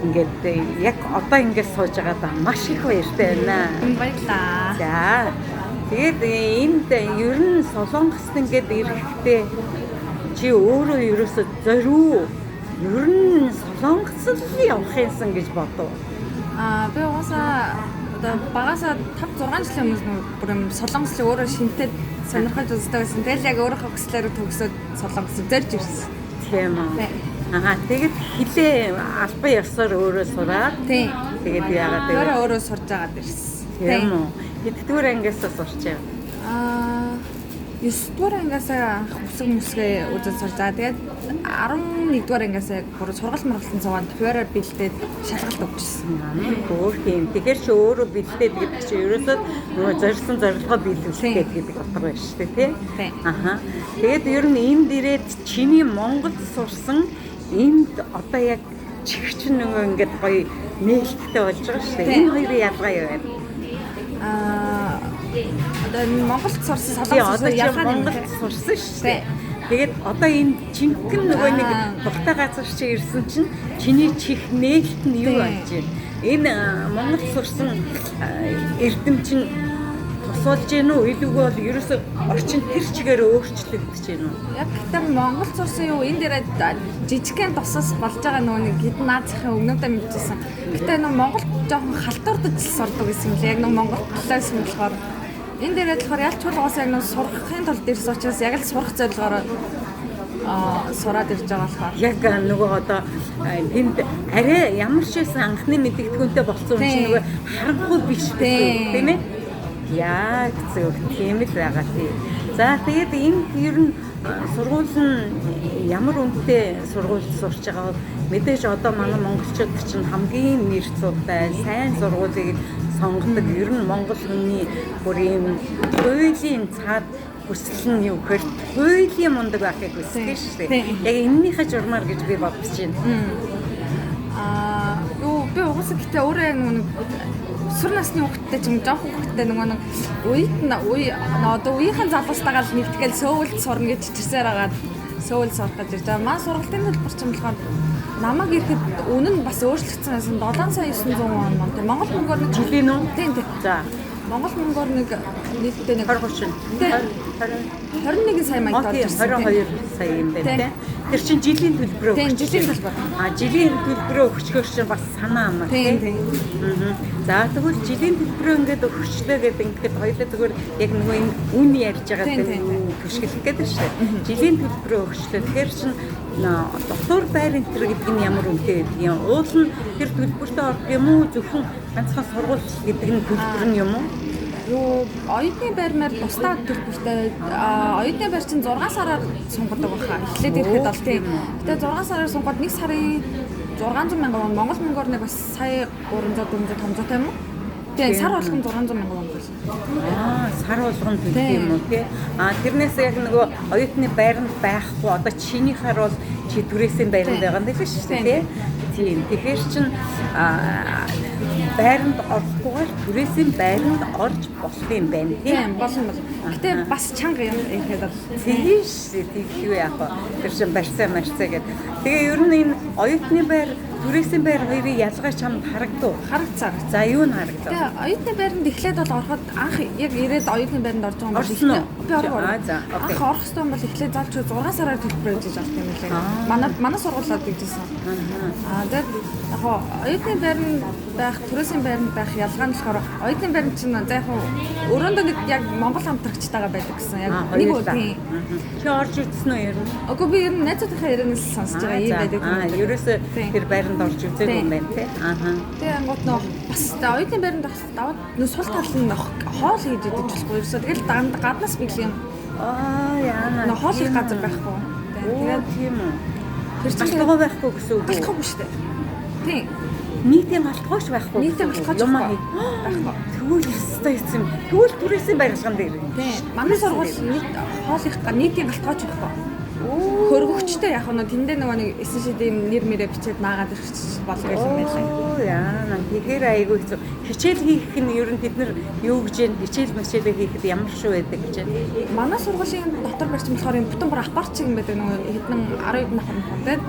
ингээд яг одоо ингээд сууж байгаадаа маш их баяртай байна. Баярлалаа. За тэгээд энд ер нь Солонгост ингээд ирэхдээ чи өөрөө ерөөсө зориу ер нь Солонгост явах юмсан гэж бодов. Би угаасаа одоо багасаа 5-6 жилийн өмнө бүр юм Солонгослыг өөрөө шинтэй сонирхож үздэг байсан. Тэгэл яг өөрийнхөө хүслээр төгсөөд Солонгосыг зорж ирсэн. Тийм үү. Тэгээд хилээ албан ёсоор өөрөө сураад. Тийм. Тэгээд яагаад өөрөө сурж агаад ирсэн. Тийм үү. Хэддүгээр ангиас сурч яв? 9-р ангиасаа хүсэг мүсгээ үзэж сурч байгаа. Тэгээд 11-р ангиасаа бүр сургал мөргөлтөн цугаанд хуваараар бэлдээд шалгалт өгчихсэн. Хөөх юм. Тэгэхээр чи өөрөө бэлдээд гэдэг чи ерөөсөө нөгөө зорьсон зорилгоо биелүүлэх гэдэг утга байна шүү дээ, тий? Тэгээд ер нь энд ирээд чиний Монголд сурсан энд одоо яг чихч нөгөө ингээд гоё нээлттэй болж байгаа шүү дээ. Энэ хоёрын ялгаа юу вэ? Одоо Монголд сурсан Солонгос ялгаа Монголд сурсан шүү дээ. Тэгээд одоо энэ жинхэнэ нөгөө нэг тухтай газар чи ирсэн чинь чиний чих нээлт нь юу болж байна? Энэ Монголд сурсан эрдэм чинь тусалж гэнэ үү? Илүүгүй бол ерөөсөө орчин тэр чигээр өөрчлөгдөж гэнэ үү? Яг гэдэг Монгол сурсан юу энэ дээр жижигхэн тусас болж байгаа нөгөө нэг хэдэн наацхийн өгнөдөө мэдчихсэн. Гэтэ нөгөө Монгол жоохон халтуурдаж сурдаг гэсэн юм лээ. Яг нөгөө Монгол талаас нь болохоор энэ дээр болохоор ялч чуулгаас яг нөгөө сурахын тулд ирсэн учраас яг л сурах зорилгоор сураад ирж байгаа болохоор яг нөгөө одоо тэнд арай ямар ч байсан анхны мэдэгдэхүүнтэй болсон чинь нөгөө харанхуй биш тийм ээ? Яг зөв тийм л байгаа тий. За тэгээд энд ер нь сургууль нь ямар үнэтэй сургуульд сурч байгаа бол мэдээж одоо манай монголчууд чинь хамгийн нэр цуутай сайн сургуулийг сонгодог. Ер нь монгол хүний бүр ийм хуулийн цаад хүсэл нь юу гэхээр хуулийн мундаг байхыг хүсдэг шүү дээ. Яг энэнийхээ журмаар гэж би бодож байна. Би угаасаа гэтээ өөрөө нэг өсвөр насны хүүхдтэй ч юм жоохон хүүхдтэй нөгөө нэг одоо үеийнхэн залуустайгаа л нэгтгэл сөүлд сурна гэж чичирсээр агаад сөүл сурах гэж ирж байгаа. Манай сургалтын төлбөр чинь болохоор намайг ирэхэд үнэ нь бас өөрчлөгдсөн байсан 7,900 он. Тэгээ Монгол мөнгөөр нэг жилийн үү? Тийм. За. Монгол мөнгөөр нэг нийтдээ нэг 21 сая маяг болж ирсэн. 22 сая юм байна тийм. Тэр чинь жилийн төлбөрөө өгч. Тийм, жилийн төлбөр. Жилийн төлбөрөө өгчгөр чинь бас санаа амаа тийм. За тэгвэл жилийн төлбөрөө ингээд өгчлөө гэдэг ингээд хоёулаа зүгээр яг нөгөө энэ үн ярьж байгаа төшгөлөх гэдэг шүү дээ. Жилийн төлбөрөө өгчлөө. Тэгэхээр чинь доктор байр энэ гэдэг нь ямар үнэтэй гэдэг юм. Уул нь тэр төлбөртөө орох юм уу? Зөвхөн ганцхан сургууль гэдэг нь төлбөр нь юм уу? Оюутны байрмаар тусдаа төлбөртэй. Оюутны байр чинь 6 сараар сунгадаг баха. Эхлээд ирэхэд бол тийм. Гэтэ 6 сараар сунгаад 1 сарын 600 мянган Монгол мөнгөөр нэг бас сая 300 400 500 юм уу? Тийм, сар болгон 600 мянган вон байсан. Сар болгонд төлөх юм уу тий? Тэрнээс яг нөгөө оюутны байранд байхгүй одоо чинийхаар бол чи түрээсийн байранд байгаа юм биш үү тий? Тийм. Тэгэхээр чин байранд орохгүй түрээсийн байранд орж болох юм байна тий? Тийм, болно. Гэтэ бас чанга юм ихэд бол Тийш тийхүү яах вэ? Тэр чин барьцаа гэдэг. Тэгээ ер нь энэ оюутны байр түрээсийн байр хоёрын ялгаа чамд харагдав. харагцаа. За юу нь харагдав? Тэгээ оюутны байранд эхлээд бол ороход анх яг ирээд оюутны байранд орж байгаа юм бол Орсон уу? би орох. За, окей. Анх орох хэвээр бол эхлээд залч 6 сараар төлбөр өгч авах юм лээ. Манай сургуулиуд гэжсэн. Тэгээд яг оюутны байранд байх, түрээсийн байранд байх ялгаа нь болохоор оюутны байранд чинь за яг өрөөндөө нэг яг Монгол хамтрагчтайгаа байдаг гэсэн. Яг нэг үү тийм. Чи орж үзсэн үү ер нь? Окей би ер нь найзуудынхаа ярианаас сонсож байгаа юм байдаг. Ерөөсөө тэр байранд орж үзээгүй юм байна тий. Тэгээ ангууд нөх бас оюутны байранд даваад нөө сул тал нь хоол хийж идэж болохгүй ерөөсөө тэгэл гаднаас бэлэг юм. Яана. Нөө хоол их газар байхгүй. Тэгээд тийм үү. Тэр чинь Галтгоо байхгүй гэсэн үг үү? болохгүй шүү дээ. Тийм. Нийтийн галтгооч байхгүй. Нийтийн галтгооч байхгүй. Тэгвэл өстой юм. Тэгвэл түрээсийн барилган дээр. Тийм. Манай сургууль нийт хоол их нийтийн галтгооч байхгүй. Хөргөгчтэй яг нь тэндээ нөгөө нэг SSD нэр мэрэ бичээд наагаад ирчих болов юм байлаа. Яана. Тэгэхээр айгүй хэцүү. Хичээл хийх нь ер нь бид нар юу гэж юм хичээл мөчээлээ хийхэд ямар шүү байдаг гэж байна. Манай сургуулийн дотор барьсан болохоор юм бүтэн бүр апарт чиг юм байдаг нөгөө хэдэн 12 нахар нөхөд.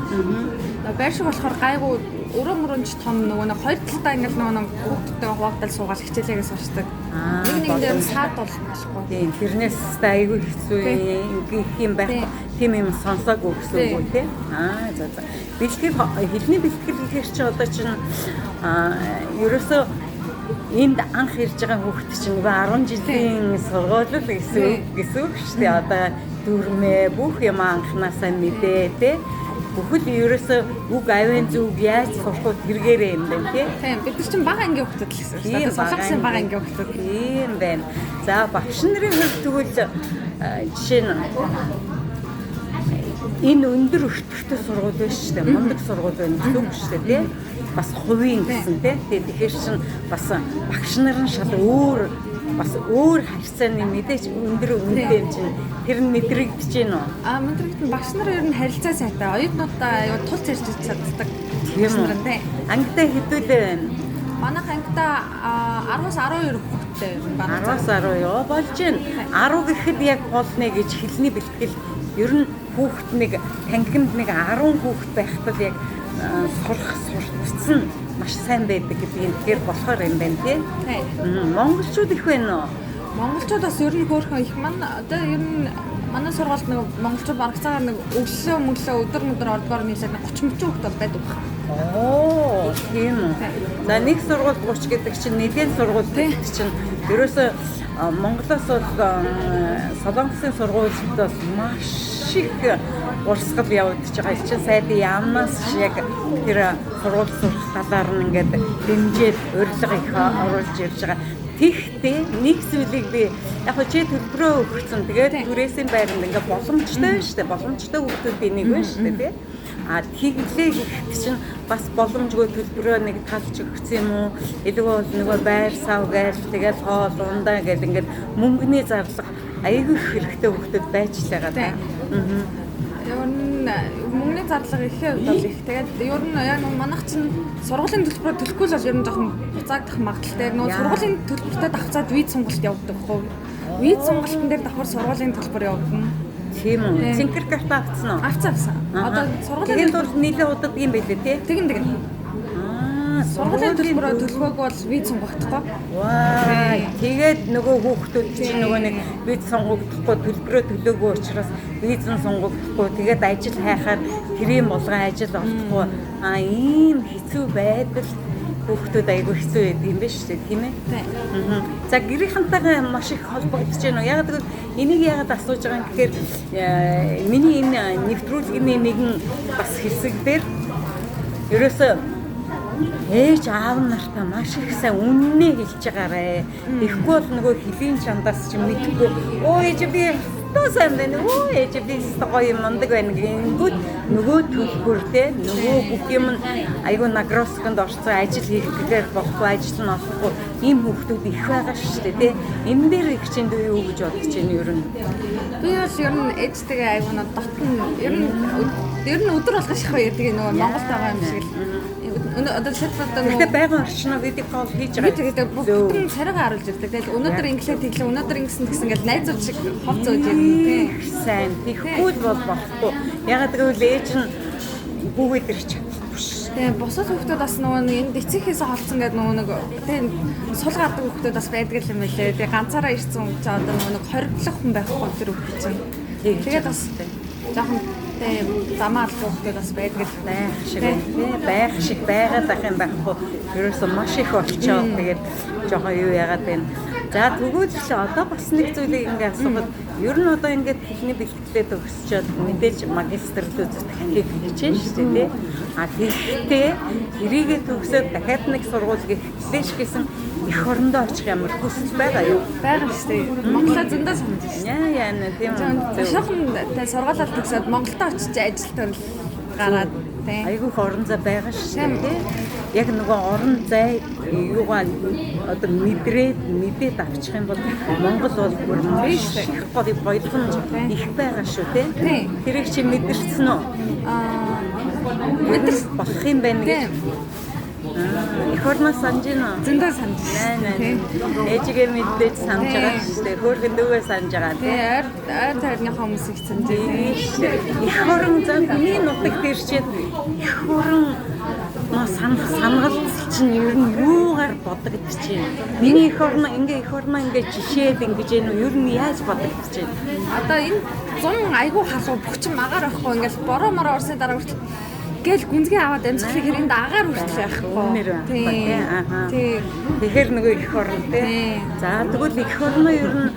Байр шиг болохоор гайгүй өрөө мөрөнч том нөгөө нэг хоёр талдаа ингээл нөгөө хүүхдтэй хуваагдал суугаад хичээлээгээ суучдаг. Нэг дээр саад болохгүй. Тийм тэрнээс айгүй хэцүү юм байх. Тийм юм сонсоогүй гэсэн үг үү тий? За. Бэлтгэл хэлний бэлтгэл гэхээр чи одоо чинь ерөөсөө энд анх ирж байгаа хүүхд чинь нөгөө 10 жилийн сургууль гэсэн үг шүү дээ. Одоо дүрмээ бүх юм анханасаа мэдээ тий? Бүхэл ерөөсөө үг авийн зүг яаж сурах вэ тэргээрээ юм байна тий? Тийм бид нар чинь бага ангийн хүүхдэд л гэсэн шүү дээ. Солонгосын бага ангийн хүүхдэд юм байна. За багш нарын хувьд тэгвэл жишээ нь энэ өндөр өртөгтэй сургууль биш шүү дээ. Мундаг сургууль байна гэсэн үг шүү дээ тий? Бас хувийн гэсэн тий? Тэгэхээр чинь бас багш нар нь шал өөр харьцааны мэдээж өндөр үнэтэй юм чинь тэр нь мэдрэгдэж байна уу? Мэдрэгдэн багш нар ер нь харилцаа сайтай. Оюутнуудаа аюу тул зэрж чаддаг. Тийм үү? Тий. Ангитай хэдүүлээ байна. Манайх ангидаа 10-аас 12 хүүхэдтэй байна. 10-аас 12 болж байна. 10 гэхэд яг болно гэж хэлний бэлтгэл ер нь хүүхэд нэг тангимд нэг 10 хүүхэд байхад яг сурцсан маш сайн байдаг гэдгийг тэгэхээр болохоор юм байна тий. Монголчууд их байна уу? Монголчууд бас ер нь хөөрхөн их манай одоо ер нь манай сургуульд нэг монголчууд барагцаагаар нэг өглөө өдөр ордгоор нийлээд 30-40 хүүхэд бол байдаг байна. Тийм үү. За нэг сургууль 30 гэдэг чинь нэгэн сургууль гэдэг чинь ерөөсөө Монголоос бол Солонгосын сургуулиудаас маш их урсгал явагдаж байгаа. Чинь сайдын яамнаас яг тэр сургууль сурах талаар нь ингээд дэмжээд урилга их оруулж ирж байгаа. Тэгтээ нэг зүйлийг би яг чи төлбөрөө өгсөн. Тэгээд түрээсийн байранд ингээд боломжтой шүү дээ. Боломжтой хүүхдүүд энийг байна шүү дээ тий. Тэглээ гэхэд чинь бас боломжгүй төлбөрөө нэг талж өгсөн юм уу? Илүү бол нөгөө байр сав гээл тэгээд хоол ундаа гэл ингээд мөнгөний зарлага аягүй хэрэгтэй хүүхдүүд байж л байгаа да. Ер нь мөнгөний зарлага ихээр бол их. Тэгээд ер нь яг манайх чинь сургуулийн төлбөрөөр төлөхгүй л ер нь жоохон буцаагдах магадaltaй. Нөгөө сургуулийн төлбөртэй давхцаад виз сонголт явуулдаг хөө. Виз сонголтын дээр давхар сургуулийн төлбөр явуулна. Тийм үү. Цэнхэр карта авцсан уу? Авцсан. Одоо сургуулийн төлбөр нийлээ удаад юм байлээ тий? Тэгнэ. Сургуулийн төлбөрөөр төлбөөгүй бол виз сонгогдохгүй. Тэгээд нөгөө хүүхдүүд чинь нөгөө нэг виз сонгогдохгүй төлбөрөө төлөөгүй учраас виз нь сонгогдохгүй. Тэгээд ажил хайхаар тэрийн болгон ажил олохгүй. Ийм хэцүү байдал хүүхдүүд айгүй хэцүү байдаг юм байна шүү дээ, тийм ээ? За гэрийнхэнтэйгээ маш их холбогдож байна уу? Яг тэгвэл энийг яагаад асууж байгаа юм гэхээр миний энэ нэвтрүүлгийн нэгэн бас хэсэг дээр ерөөсөө ээж аав нартаа маш их сайн үннээ хэлж байгаарэ. Тэгэхгүй бол нөгөө хөлийн чандаас ч мэдэхгүй. Өө ээж би Өөдөө сайн байна. Өө ээж би гоё мундаг байна гингүүд нөгөө төлбөр те нөгөө бүх юм айгүй нагросконд орцсон ажил хийхээр болохгүй ажил нь олохгүй ийм хүүхдүүд их байгаа шүү дээ те. Энэ дээр их чинь юу гэж бодож байна ер нь. Би бол ер нь ээжтэйгээ айгүй над дотн ер нь өдөр болгож шахав гэдэг нөгөө Монголд байгаа юм шиг л. Одоо шатфадаа Гэхдээ байгаль орчноо видео кол хийж байгаа. Тэгээд бүгд царайгаа харуулж ирдэг. Тэгээд өнөөдөр инглээ тэглээ, өнөөдөр ингэсэн гэсэн ингээл найзууд шиг хов зөөж ирнэ тий. Сайн. Тэгэхгүй л болохгүй. Ягаад гэвэл ээж нь бүгд ирч чадахгүй ш. Тэгээ босоод хүүхдүүд бас нөгөө энэ эцэгхээс холцсон гэдэг нөгөө нэг тэгээ сул гардаг хүүхдүүд бас байдаг юм байлээ. Тэгээ ганцаараа ирсэн хүн ч одоо нөгөө нэг 20 хүн байхгүй тэр хүүхд чинь. Тэгээд бас жоохон замаар хүүхдүүд бас байдаг байх шиг байх шиг байгаад ах юм байхгүй. Ерөөсөө маш их болчихоо. Тэгээд жоохон юу яагаад байна. За тэгвэл одоо бас нэг зүйлийг ингээ асуухад ер нь одоо ингээд техник бэлтгэлээ төгсчөөд мэдээж магистрт үзэх хичээн шүү дээ. А тэгэхдээ эрийгээ төгсөөд дахиад нэг сургууль гихлээш гэсэн эх орондоо очих ямар хүсэл байгаа юу? Байгаа шүү дээ. Монголоо зөндөө санаж байна. Яа тийм үү. Шохон тэ сургуулаад төгсөөд Монголд очиж ажил төрөл гараад тий. Айгүй орон зай байгаа шүү дээ. Яг нөгөө орон зай юугаа одоо мэдээд авчих юм бол Монгол бол бүр маш их бодлогомж их байгаа шүү дээ. Тэрийг чи мэдэрсэн үү? Мэдэрс болох юм байна гэж. Эх орноос санаж байна. Зөндөө санаж байна. Ээжигээ мэдээж санаж байгаа шүү дээ. Хөөргөн дүүгээ санаж байгаа тий. Ойр тойрны хүмүүс их санаж байна. Эх орон зам миний нутаг дээр чинь эх орон сангалт чинь ер нь юугаар бодогдож чинь. Миний эх орноо ингээ жишээд ингэж юм ер нь яаж бодогдож чинь. Одоо энэ 100 айгүй халуу бүхчин агаар байхгүй ингээл бороо мороо орсны дараа хүртэл гэл гүнзгий аваад амжихлыг хэрэнд агаар хүртэл байхгүй. Тий. Тэгэхээр нөгөө эх орн тий. За тэгвэл эх орноо ер нь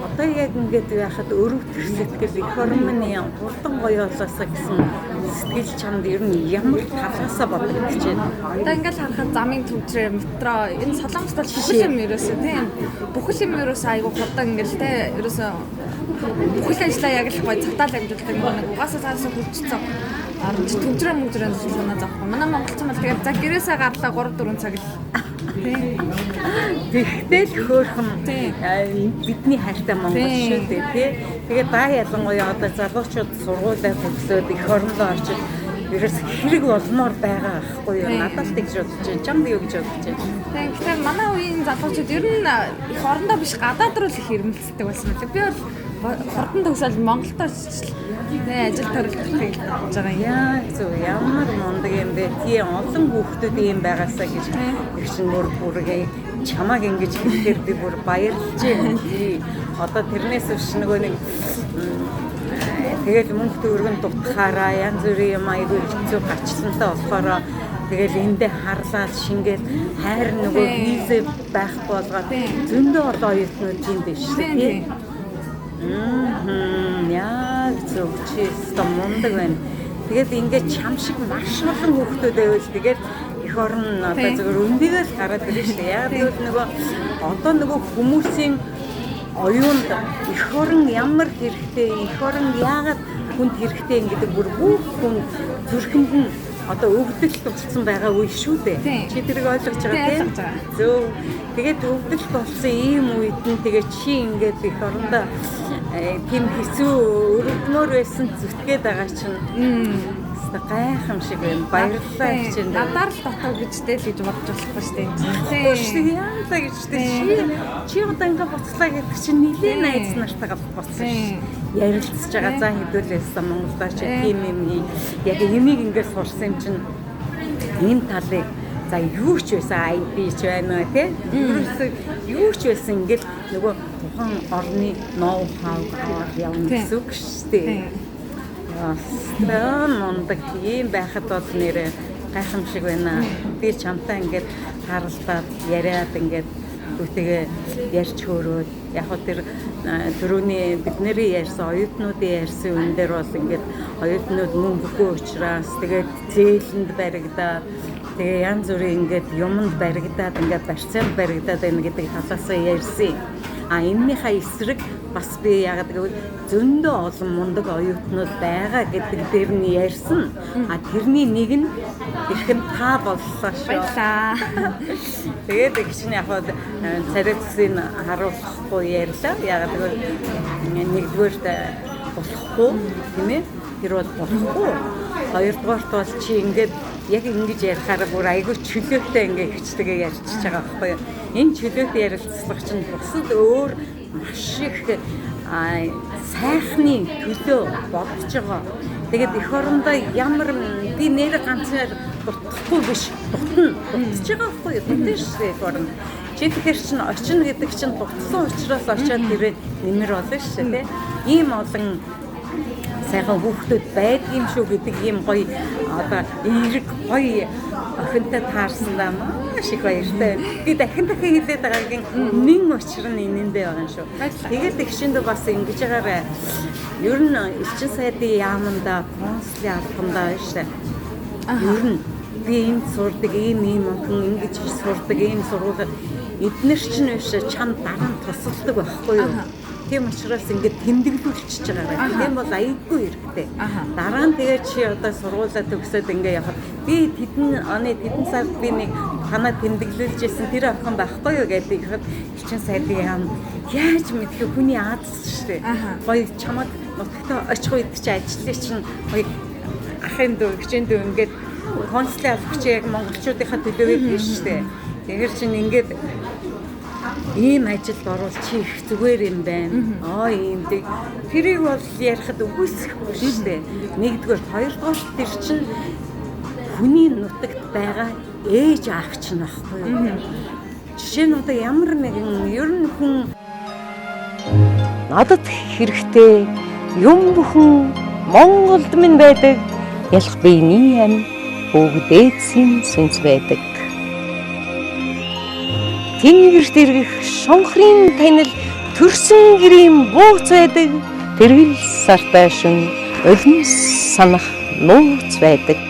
одоо яг ингээд яхад өрөвдөх сэтгэл эх орны хурдан гоё болоосаа гэсэн сэтгэл чамд ер нь ямар талаасаа бодогдож байна. Одоо ингээд харахад замын төвчрээ метро энэ Солонгост бол бүхэл юм ерөөсөө тийм. Бүхэл юм ерөөсөө айгүй хурдан ингээд те ерөөсөө бүхэл ажлаа яг л гоё цагтаал амжилтдаг нэг угаасаа цаасаа хөвчсөн. Арч төвчрээ мөнгөрөө санаа зовхгүй. Манай монголчин бол тэгээд за гэрээсээ гарлаа 3-4 цаг л. Тэгтэл хөөрхөн бидний хайртай Монгол шүү дээ тий. Тэгээд даа ялангуяа одоо залуучууд сургуулиа төгсөөд эх орондоо орчиж ерөөс хэрэг болмоор байгаа байхгүй юу? Надад л тэгж бодож байна. Чамд юу гэж бодож байна? Тэгэхээр манай үеийн залуучууд ер нь эх орондоо биш гадаад руу л их ирмэлцдэг байсан. Би бол хурдан төгсөөл Монголд очиж ажил төрөлдөх гэж бодож байгаа юм. Яа зөв ямар мундаг юм бэ? Тийм олон хүүхдүүд юм байгаасаа гэж их чинь бүргээ чамааг ингэж хэлэхээр би бүр баярлж байна. Одоо тэрнээс биш нөгөө нэг тэгэл мөнгө төгрөг дутахаараа янз бүрийн юм айгүй хэцүү гачлантай болохоор тэгэл эндээ харлаад шингээд хайр нөгөө виз байхгүй болгоод зөндөө одоо оюутнууд тийм биш тийм. Яа зөв чи стомондаг байна. Тэгээд ингээд чам шиг маш олон хүүхдүүд байвал тэгээд эх орн одоо зөвхөн өндөгөө л гараад ирж шүү дээ. Яг тэгвэл нөгөө одоо нөгөө хүмүүсийн оюунд эх орн ямар хэрэгтэй, эх орн яагаад хүнд хэрэгтэй гэдэг бүр бүх хүн зүрхэнд нь одоо өвдөлт болсон байгаа үе шүү дээ. Чи тэрийг ойлгож байгаа тийм. Зөв. Тэгээд өвдөлт болсон ийм үед нь тэгээд чи ингээд эх орондоо тийм хэцүү өрөвдмөр байсан зүтгээд байгаа чинь гайхамшиг байна. Баярлалаа гэж энэ надаар л дотоо гэжтэй л гэж бодож болохгүй шүү дээ. Тийм яалаа гэжтэй чи одоо ингээ буцлаа гэдэг чинь нилийн найз нартайгаа буцсан шүү. Ярилцж байгаа за хэдүүлээсэн Монголдоо чи тийм юм яг энийг ингээ сурсан юм чинь энэ талыг за юу ч байсан IP ч байна тий. Юу ч байсан ингээл нөгөө тухайн орны ноу хау аваад явна гэсэн үг шүү дээ. Мондаг юм байхад бол нэрээ гайхамшиг байна. Би чамтай ингээд харалтаад яриад ингээд бүгдээ ярьж хөөрөөд яг хөө тэр түрүүний бидний ярьсан оюутнуудын ярьсан үн дээр бол ингээд оюутнууд мөнгөгүй учраас тэгээд зээлэнд баригдаад тэгээ янз бүрийн ингээд юмд баригдаад ингээд барьцаанд баригдаад байна гэдэг талаас ярьсан. А энэнийхээ эсрэг бас би яг гэвэл зөндөө олон мундаг оюутнууд байгаа гэдэг дээр нь ярьсан. Тэрний нэг нь эрхэм та боллоо шүү. Баярлаа. Тэгээд гिचний яг царайцыг харуулахгүй ярьлаа. Яг гэвэл нэгдүгээрт болохгүй тийм ээ. Тэр бол болохгүй. Хоёрдугаарт бол чи ингээд яг ингэж ярихаар бүр айгүй чөлөөтэй ингээд хичтэйгээ ярьчихж байгаа байхгүй юу? Энэ чөлөөтэй ярилцлага чинь бусад өөр маш их сайхны төлөө бодож байгаа. Тэгээд эх орондоо ямар би нэр ганцаар дутхгүй биш дутж байгаа байхгүй юу? Дутж шүү эх оронд. Чи тэгэхээр чинь очино гэдэг чинь дутсан учраас очиод тэрээ нэмэр болно шүү дээ. Ийм олон сайхан хүүхдүүд байдгийн шүү гэдэг ийм гоё одоо эерэг гоё охинтой таарсандаа маш их баяртай. Би дахин хэлээд байгаагийн нэн учир нь энэндээ байгаа юм шүү. Тэгээд ихшинд бас ингэж байгаарай. Ер нь элчин сайдын яаманда консулын албандаа шүү. Ер нь би энд сурдаг ийм охин ингэж сурдаг ийм сургууль эднэр чинь биш чам дараа нь тусалдаг байхгүй юу? Тийм учраас ингээд тэмдэглүүлчихэж байгаа. Тийм бол аягүй хэрэгтэй. Дараа нь тэгээд чи одоо сургуулаа төгсөөд ингээд явахад би тэдэн сард би нэг танаа тэмдэглүүлж ирсэн тэр охин байхгүй юу гэдэг ихэд элчин сайдын яам яаж мэдэх хүний аадс шүү дээ. Гоё чамд нутагтаа очих үед чи ажлыг чинь гоё ахын дүү хичээн дүү ингээд консулын албач яг монголчуудынхаа төлөө байдаг шүү дээ. Тэгэхээр чинь ингээд ийм ажилд орвол чи их зүгээр юм байна. Ийм дээ. Тэрийг бол ярихад үгүйсэхгүй шүү дээ. Нэгдүгээр, хоёрдугаар тэр чинь хүний нутагт байгаа ээж аах чинь байхгүй юу? Жишээ нь одоо ямар нэгэн ер нь хүн надад хэрэгтэй юм бүхэн Монголд минь байдаг. Ялах биений ам бүгдээдсийн сүнс байдаг. Тэнгэрт иргэх шонхрын танил төрсөн гэрийн бууц байдаг. Тэргэл сартай шин өлн санах нууц байдаг.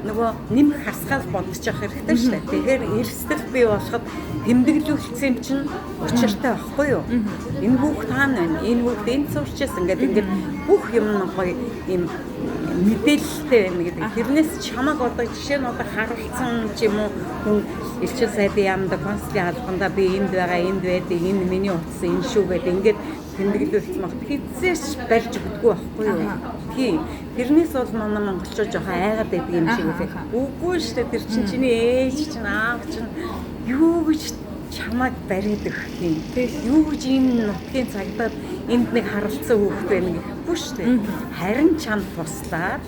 Нөгөө нэмэх хасгаал бодож явах хэрэгтэй шүү дээ. Тэгэхээр эрсдэл бий болоход тэмдэглүүлсэн юм чинь учиртай байхгүй юу? Энэ бүх таана байна. Энэ бүх энд сурчээс ингээд бүх юм гоё юм мэдээлэлтэй байна гэдэг. Тэрнээс чамаг одоо жишээ нь одоо харуулсан ч юм уу хүн элчин сайдын яамда консулын албанда би энд байгаа, энд байдаг, энэ миний утас энэ шүү гэдэг ингээд тэмдэглүүлсэн багт хизээч барьж өгдөггүй байхгүй юу? Тийм. Тэрнээс бол манай монголчууд жоохон айгаад байдаг юм шиг үлээ. Үгүй шүү дээ. Тэр чинь чиний ээж чинь аав чинь юу гэж чамайг бариад өгөх юм. Юу гэж энэ нутгийн цагдаад энд нэг харалцсан хүүхэд байна гэхгүй шүү дээ. Харин чамд туслаад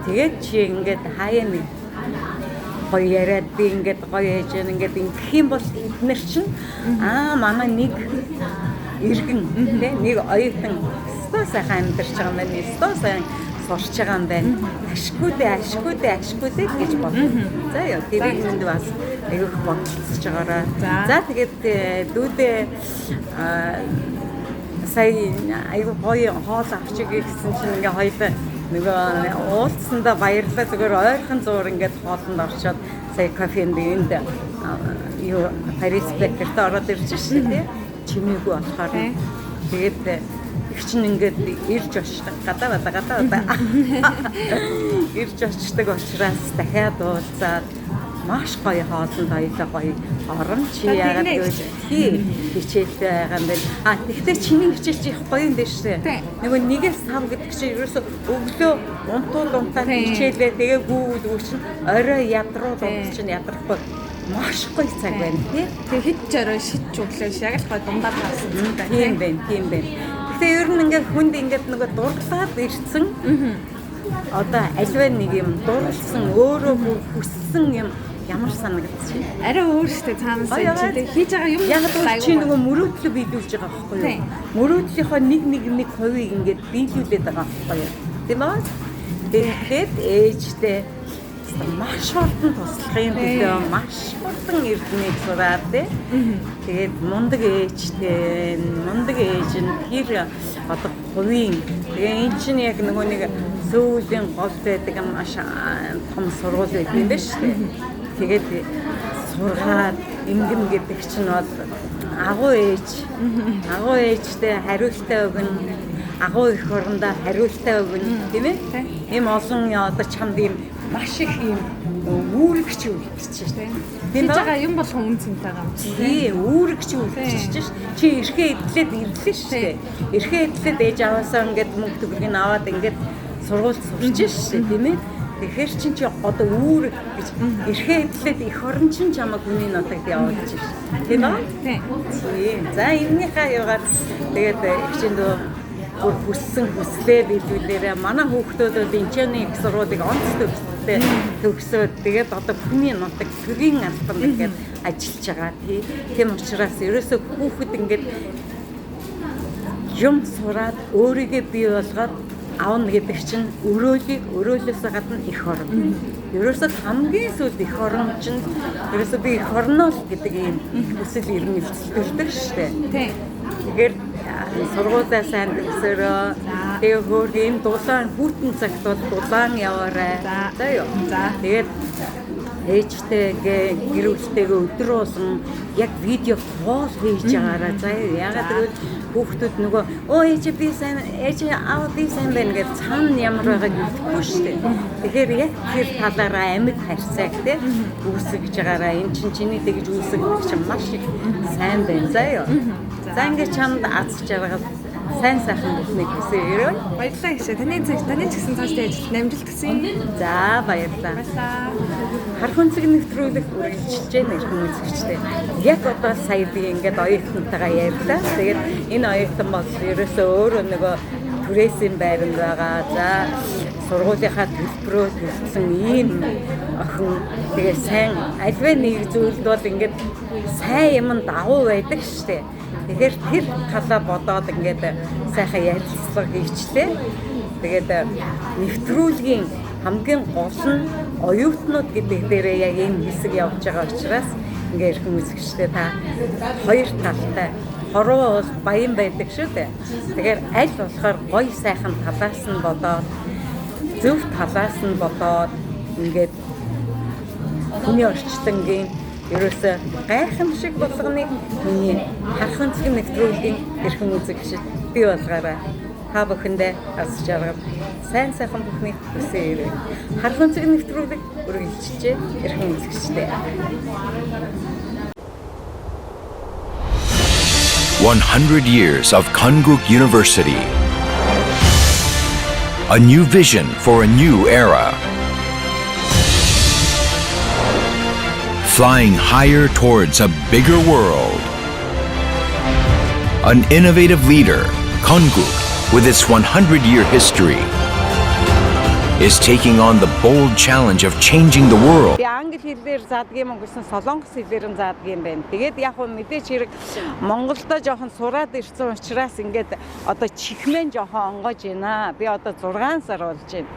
тэгээд чи ингээд хаяа нэг гоё яриад би ингээд гоё ээж ингээд ингэх юм бол эднэр чинь манай нэг иргэн тийм нэг оюутан өстой сайхан амьдарч байгаа юм байна. Өстой сайн сурч байгаа юм байна. Ашгүй дээ гэж бодлоо. За яа тэрийг минь бас айгүйх бодлоцож байгаараа. За тэгээд дүүдээ сая айгүй гоё хоол авчиг гэсэн чинь ингээ хоёулаа нөгөө уулзсандаа баярлалаа зүгээр ойрхон зуур ингээд хоолнд орчоод сая кофенд энд юу Парис Бекерт ороод ирж шээ тий чимээгүй болохоор тэгээд их чинь ингээд ирж очдог гадаа ирж очдог учраас дахиад уулзаад маш гоё хоолнд хоёулаа гоё орон чи яагаад гэвэл хичээлтэй байгаа юм байна. Тэгвэл чиний хичээл чи их гоё юм дээ шүү дээ. Нөгөө 1-5 гэдэг чинь ерөөсөө өглөө унтаа хичээлээ тэгээ гүйдгүү чинь орой ядруу дунд чинь ядрахгүй маш гоё цаг байна тий. Тэгээ хит жорой шидж өглөө яг л гоё дундаа таасан. Тийм байна. Гэхдээ ер нь ингээд хүнд ингээд нөгөө дурглаад ирсэн. Одоо альва нэг юм дурлсан өөрөө хүссэн юм ямар санагдчих. Арай өөр штэ цаанаас чи хийж байгаа юм яг чи нөгөө мөрөөдлөө биелүүлж байгаа байхгүй юу? Мөрөөдлийнхөө нэг хувийг ингээд биелүүлээд байгаа байхгүй юу? Тийм үү? Тэгээд ээжтэй маш хурдан туслахын төлөө маш хурдан эрдэнэт сураад тэгээд мундаг ээжтэй мундаг ээж нь тэр одоо хувийн тэгээ эн чинь яг нөгөө нэг Сөүлийн гол байдаг маш том сургууль байдаг юм байна шүү дээ. Тэгээд сургаад Имгэм гэдэг чинь бол агуу ээжтэй хариултаа өгнө. Агуу их орондоо хариултаа өгнө, тийм ээ? Ийм олон одоо чамд ийм маш их ийм үүрэгч үлдчихэж байна. Тийм байгаа юм болгон үн цэнтэй байгаа юм чинь. Тийм, үүрэгч үлдчихэж ш. Чи эрхээ эдлээд ирлээ шүү дээ. Эрхээ эдлээд ээж аваасаа ингээд мөнгө төгрөгийг аваад ингээд сургууль сурч ш, тийм ээ? Тэгэхээр чи одоо үүрэг гэж эрхээ эдлээд их орон чин чамаг хүний нутагт явуулж ш. Тийм үү? Тийм. За энэнийхээ ягаар тэгээд ихчэнд бүр хүссэн хүслээ биелүүлээрээ манай хүүхдүүд энэчний их сургуулийг онц төгсөлтэй төгсөөд тэгээд одоо хүний нутаг төрийн албанд ингээд ажиллаж байгаа тийм учраас ерөөсөө хүүхэд ингээд юм сураад өөрийгөө бий болгоод аавна гэдэг чинь өрөөлөөс гадна их орон. Ерөөсөө хамгийн сүүлд их орон чинь ерөөсөө би их орноо л гэдэг ийм хүсэл эрмэлзэлтэй шүү дээ. Тийм. Тэгэхээр сургуулиа сайн төгсөөрөө тэгээ хөөргийн дулаан хүүтэн цагт бол дулаан яваарай. За юу. За тэгээд ээжтэй гэр бүлтэйгээ өдөр болгон яг видео кол хийж байгаараа. За ягаад гэвэл хүүхдүүд нөгөө ээж би сайн ээж аав би сайн байна гэж цаана ямар байгааг мэдэхгүй шүү дээ. Тэгэхээр яг тэр талаараа амьд харьцааг те үүсгэж байгаараа эн чиний тэгж үүсгэх чинь маш их сайн байна. За юу. За ингээд чамд аз жаргал сайн сайхан бүхнийг хүсээрэй. Баярлалаа гişэ. Таны ч гэсэн цаашдаа ажилд амжилт хүсье. За баярлалаа. Харах үнцэг нэвтрүүлэг үргэлжилж байна ирхэн үзэгчтэй. Яг одоо сая би ингээд оюутнуудтайгаа ярьлаа. Тэгээд энэ оюутан бол ерөөсөө өөрөө нөгөө түрээсийн байранд байгаа. За сургуулийнхаа төлбөрөө төлсөн ийм охин тэгээ сайн альваа нэг зүйлд бол ингээд сайн юм дагуу байдаг штэ. Тэгэхээр тэр талаа бодоод ингээд сайхан ярилцлага хийчлээ. Тэгээд нэвтрүүлгийн хамгийн гол нь оюутнууд гэдэг дээрээ яг энэ хэсэг явж байгаа учраас ингээд ирхэн үзэгчтэй та хоёр талтай хорвоо бол баян байдаг шүү дээ. Тэгэхээр аль болохоор гоё сайхан талаас нь бодоод зөв талаас нь бодоод ингээд хүний орчлонгийн ерөөсөө гайхамшиг болгоныг миний харах үнцэг нэвтрүүлгийн ирхэн үзэгчид бий болгоорой. Та бүхэндээ аз жаргал сайн сайхан бүхнийг хүсээрэй. Харах үнцэг нэвтрүүлэг үргэлжлэж ирхэн үзэгчтэй. 100 years of Konkuk University. A new vision for a new era. Flying higher towards a bigger world. An innovative leader, Konkuk, with its 100-year history, is taking on the bold challenge of changing the world. Би англи хэлээр заадаг юм гэсэн солонгос хэлээр заадаг юм байна. Тэгээд яг хөө мэдээч хэрэг Монголдо жоохон сураад ирсэн учраас ингээд одоо чихмэн жоохон онгож байна. Би одоо 6 сар болж байна.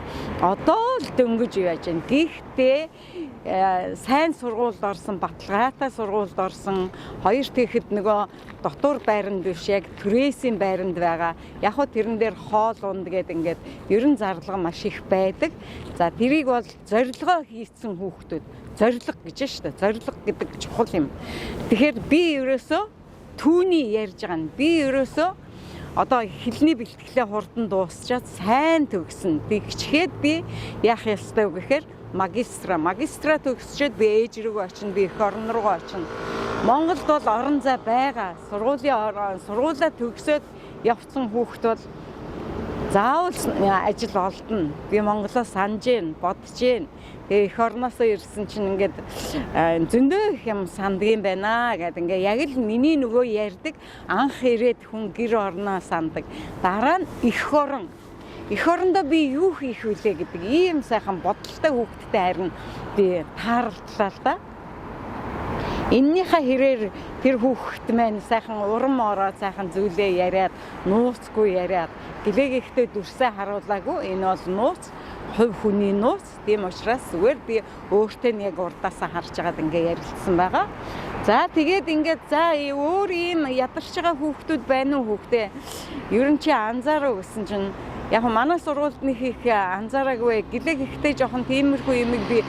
Одоо л дөнгөж яаж байна. Гэхдээ сайн сургуульд орсон, баталгаатай сургуульд орсон, хоёр тэгэхэд нөгөө дотор байранд биш яг түрээсийн байранд байгаа. Яг хөө тэрэн дээр хоол унд гэдэг ингээд ерөн зарлага маш их байдаг. За тэрийг бол зорилгоо хийсэн хүүхдүүд. Зорилго гэж шүү дээ. Зорилго гэдэг чухал юм. Тэгэхээр би ерөөсөө түүний ярьж байгаа нь би ерөөсөө одоо хэлний бэлтгэлээ хурдан дуусчаад сайн төгсөн. Тэгчгээд би яах ёстой вэ гэхээр магистра төгсчөөд би ээж рүү очино, би их орон руу очино. Монголд бол орон зай байгаа. Сургуулаа төгсөөд явцсан хүүхд бол заавал ажил олдно. Би Монголоос санаж гин, бодож гин. Тэгээ их орноосоо ирсэн чинь ингээд зөндөө их юм санддаг юм байна гэдэг ингээд яг л миний нөгөө ярьдаг анх ирээд хүн гэр орноо санддаг. Дараа нь их орон. Их орондоо би юу хийх вүлээ гэдэг ийм сайхан бодолтой хүүхдтэй харин би таарлаа л да. Эннийхээ хэрээр тэр хүүхэд маань сайхан урам ороо сайхан зүйлээ яриад, нууцгүй яриад, гэлээгээхдээ дүрсээ харуулаагүй. Энэ бол нууц, хувь хүний нууц. Тийм учраас зүгээр би өөртөө яг урдаасаа харж байгаад ингээ ярилцсан байгаа. За тэгээд ингээд за өөр ийм ядарч байгаа хүүхдүүд байна уу хүүхдээ? Ер нь чи анзаараа гэсэн чинь яг манай сургуульд нэг их анзаараагүй гэлээгээхдээ жоохон тиймэрхүү юмыг би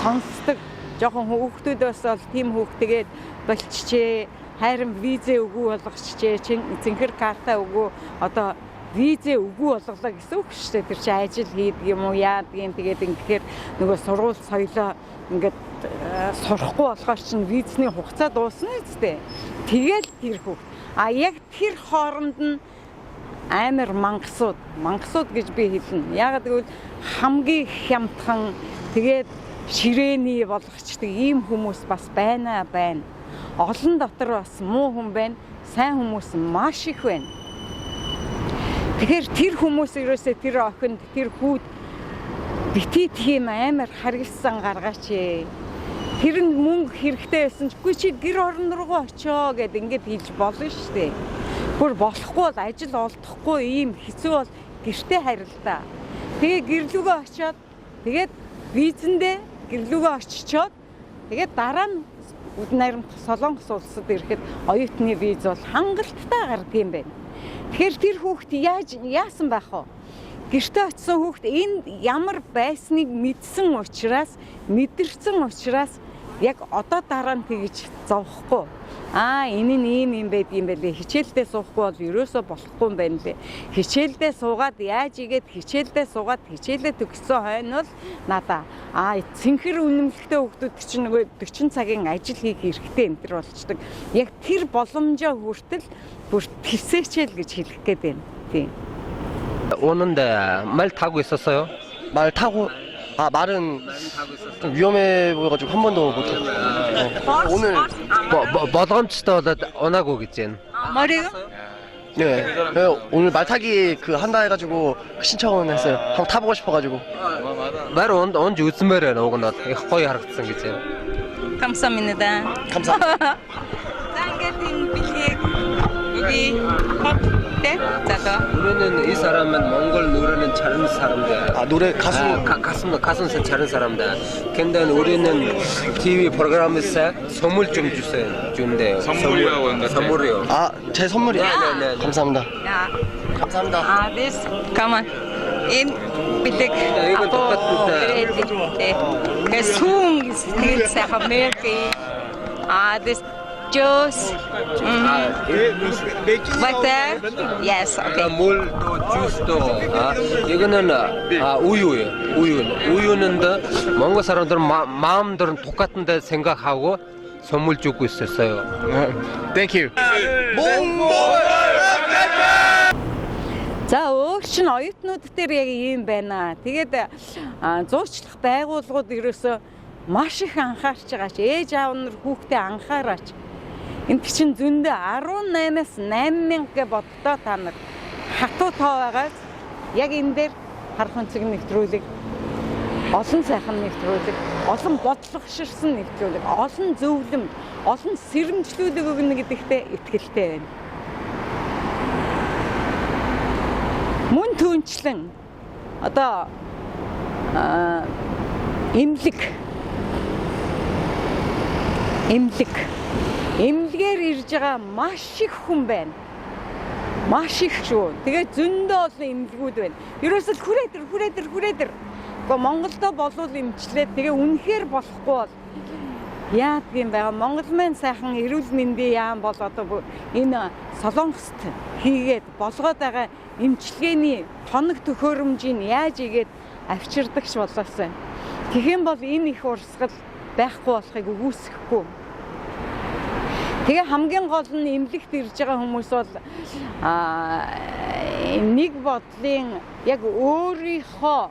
сонсдог. Жохон хүүхдүүдээс бол тийм хүүхдгээд болчихжээ. Хайрын визээ өгөө болгочжээ. Цэнхэр карта өгөө одоо визээ өгөө болголоо гэсэн үг шүү дээ. Тэр чинь ажил хийдэг юм уу яадаг юм тэгээд ингэхээр нөгөө сургууль соёлоо ингээд сурахгүй болохоор чинь визний хугацаа дуусна үстэй. Тэгэл тэр хүүхд. А яг тэр хооронд нь амар мангасууд гэж би хэлнэ. Яг тэгвэл хамгийн хямдхан тэгээд ширээний болгочдөг ийм хүмүүс бас байна. Олон дотор бас муу хүн байна, сайн хүмүүс маш их байна. Тэгэхээр тэр хүмүүс ерөөсөө тэр охинд тэр хүүд битий тийм амар харгилсан гаргаач ээ. Тэр нь мөнгө хэрэгтэй байсан ч үгүй чи гэр орон руугаа очоо гэд ингээд хэлж болно шүү дээ. Бүр болохгүй бол ажил олдохгүй ийм хэцүү бол гэртээ харилтаа. Тэгээ гэрлүүгөө очоод тэгээд визэндээ гэрлүүгөө очичоод тэгээд дараа нь Үд найрамд Солонгос улсад ирэхэд оюутны виз бол хангалттай гардаг юм байна. Тэгэхээр тэр хүүхд яасан байх вэ? Гэртээ очисон хүүхд энд ямар байсныг мэдэрсэн учраас яг одоо дараа нь тэгж зовхгүй. Энэ нь ийм юм байдаг юм байлээ. Хичээлдээ суухгүй бол ерөөсөө болохгүй юм байна лээ. Хичээлдээ суугаад яаж игээд хичээлдээ төгссөн хойно л надаа цэнхэр үнэмлэхтэй хүүхдүүд чинь нөгөө 40 цагийн ажил хийх хэрэгтэй энэ төр болчдөг. Яг тэр боломжоо хүртэл бүр тисээчэл гэж хэлэх гээд байна. Тийм. 오는데 말 타고 있었어요? 말 타고 말은 좀 위험해 보여가지고 한 번도 못 타고 오늘 뭐덤치도 안 하고 있지. 머리가? 네 오늘 말 타기 한다 해가지고 신청을 했어요. 한번 타보고 싶어가지고. 말 언제 웃으면 오거나 거의 하락성 있지. 감사합니다. 감사합니다. 짱게팅 빌릭 여기 네? 자도. 우리는 이 사람은 몽골 노래는 잘하는 사람들. 노래 가수. 가수는 잘하는 사람들. 근데 우리는 TV 프로그램에서 선물 좀 준대요. 선물이라고 한다. 선물이요. 제 선물이요? 네. 감사합니다. 감사합니다. this come on. In 빌릭 이건 똑같은데. 그 숭 스틸사 메기. this juice. Butter? Yes, okay. 물도 주스도 이거는 우유예요. 우유는 몽골 사람들은 마음들은 똑같은데 생각하고 선물 주고 있었어요. Thank you. За өөрчлөн оюутнууд дээр яг ийм байна. Тэгээд зуучлах байгууллагууд ерөөсөө маш их анхаарч байгаа ч ээж аав нар хүүхдээ анхаараач. Энд чинь зөндөө 18-аас 8,000 гэ боддоо та нар хатуу тоо байгаас яг энэ дээр харах үнцэг нэвтрүүлэг, олон сайхан нэвтрүүлэг, олон бодлогоширсан нэвтрүүлэг, олон зөвлөмж, олон сэрэмжлүүлэг өгнө гэдэгтээ итгэлтэй байна. Мөн түнчлэн одоо эмнэлгээр ирж байгаа маш их хүн байна. Маш их шүү. Тэгээд зөндөө олон эмнэлгүүд байна. Ерөөсөл хүрээдэр. Гэхдээ Монголдо болвол эмчлээ. Тэгээ үнэхээр болохгүй бол яадаг юм бэ? Монгол маань сайхан эрүүл мэндийн яам бол одоо энэ Солонгост хийгээд болгоод байгаа эмчилгээний тоног төхөөрөмжийг яаж игээд авчирдагч болоосаа. Тэгэх юм бол энэ их урсгал байхгүй болохыг үгүйсэхгүй. Тэгээ хамгийн гол нь эмнэлэгт ирж байгаа хүмүүс бол нэг бодлын яг өөрийнхөө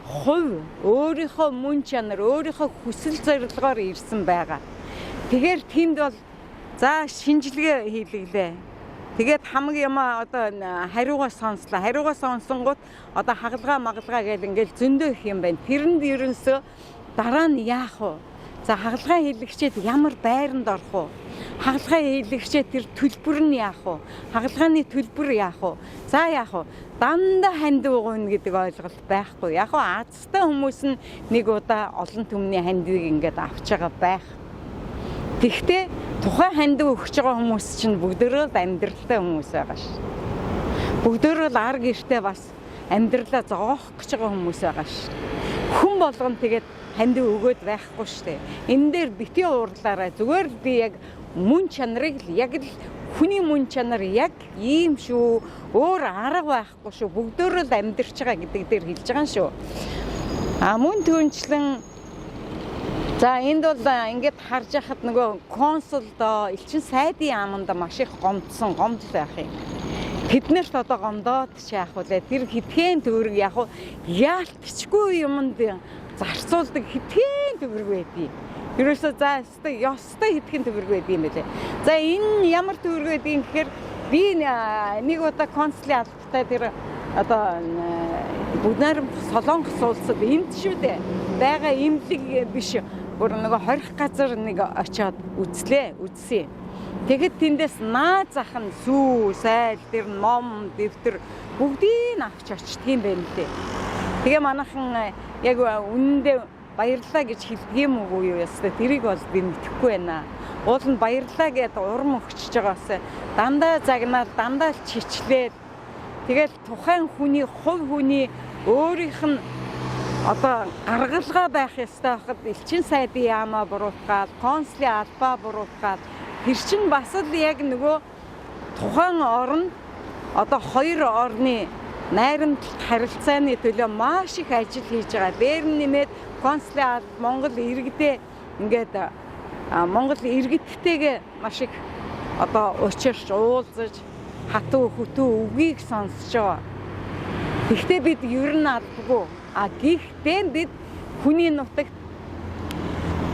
хувь, өөрийнхөө мөн чанар, өөрийнхөө хүсэл зорилгоор ирсэн байгаа. Тэгэхээр тэнд бол за шинжилгээ хийлгэлээ. Тэгээд хамгийн одоо хариугаа сонслоо. Хариугаа сонсонгууд одоо хагалгаа гэл ингээл зөндөө их юм байна. Тэрэнд ерөнсөө дараа нь яах вэ? За хагалгаа хийлгчээд ямар байранд орох вэ? Хагалгаа хийлгчээд тэр төлбөр нь яах вэ? Хагалгааны төлбөр яах вэ? За яах вэ? Дандаа ханд уугна гэдэг ойлголт байхгүй. Яг нь азтай хүмүүс нь нэг удаа олон түмний хандыг ингээд авч байгаа байх. Тэгвэл тухайн ханд өгч байгаа хүмүүс чинь бүгдөө амьдралтай хүмүүс байгаа ш. Бүгдөө ар гэртээ бас амьдралаа зоох гэж байгаа хүмүүс байгаа ш. хүн болгон тэгээд танд өгөөд байхгүй штэ. Энэ дээр битгий уурлаарай. Зүгээр л би яг мөн чанарыг л яг л хүний мөн чанар яг ийм шүү. Өөр арга байхгүй шүү. Бүгдөө л амьдарч байгаа гэдэг дээр хэлж байгаа юм шүү. Мөн түүнчлэн за энд бол ингээд харж яхад нөгөө консулд элчин сайдын яаманда маш их гомдсон гомдол байх юм. Тэднэрт одоо гомдоод яах вэ? Тэр хитгэн төгрөг яг яалтчгүй юмд зарцуулдаг хитгэн төгрөг байдгийг. Ерөөсөө за ёстой хитгэн төгрөг байдаг юм байлээ. За энэ ямар төгрөг байдгийг гэхээр би нэг удаа консулын албатай тэр одоо бүгд Солонгос улсад энд шүү дээ. Бага имлэг биш. Бүр нөгөө хорих газар нэг очиод үзсэн. Тэгэхэд тэндээс наа захын сүү, сайл, тэр ном, дэвтэр бүгдийг авч очтгийм байна лээ. Тэгээ манайхан яг үнэндээ баярлалаа гэж хэлдэг юм уу юу ястай тэрийг бол би мэдэхгүй байна. Уул нь баярлалаа гэд урам өгчөж байгаасаа дандаа загнаад дандаа чичлээд тэгэл тухайн хүний хувь хүний өөрийнх нь одоо гаргалгаа байх ёстой хахад элчин сайдын яамаа буруутгаад, консулын албаа буруутгаад тэр чинь бас л яг нөгөө тухайн орнд одоо хоёр орны найрамдлалт харилцааны төлөө маш их ажил хийж байгаа. Дээр нэмээд консулын Монгол иргэдээ ингээд Монгол иргэдтэйгээ маш их одоо учирч уулзаж хатуу хөтөө үгийг сонсож байгаа. Гэхдээ бид ер нь албагүй. Гэхдээ бид хүний нутагт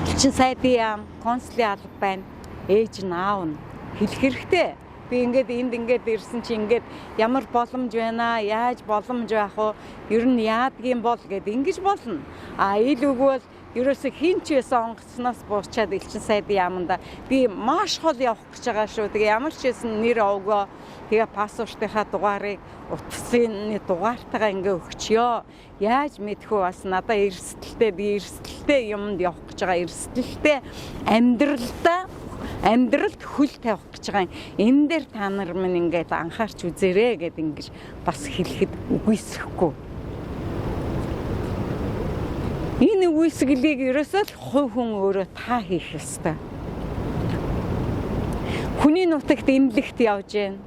элчин сайдын яам, консулын алба байна. Ээж нь аав нь хэлэх хэрэгтэй. Би ингээд энд ингээд ирсэн чи ингээд ямар боломж байна, яаж боломж байх вэ? Ер нь яадгийн бол гэд ингэж болно. Ил үгүй бол ерөөсө хинч байсан онгоцноос буучаад элчин сайдын яаманда би маш хол явах гэж байгаа шүү. Тэгээ ямар ч байсан нэр овгоо тэгээ паспортынхаа дугаарыг утасны дугаартайгаа ингээ өгчё. Яаж мэдхүү бас надаа эрсдэлтэй би эрсдэлтэй юмд явах гэж байгаа. Эрсдэлтэй амьдралд хөл тавих гэж байгаа. Энэ дээр та нар минь ингээд анхаарч үзээрэй гэд ингэж бас хэлэхэд үгүйсэхгүй. Энэ үгүйсгэлийг ерөөсөө хувь хүн өөрөө та хийх ёстой. Хүний нутагт эмнэлэгт явж байна.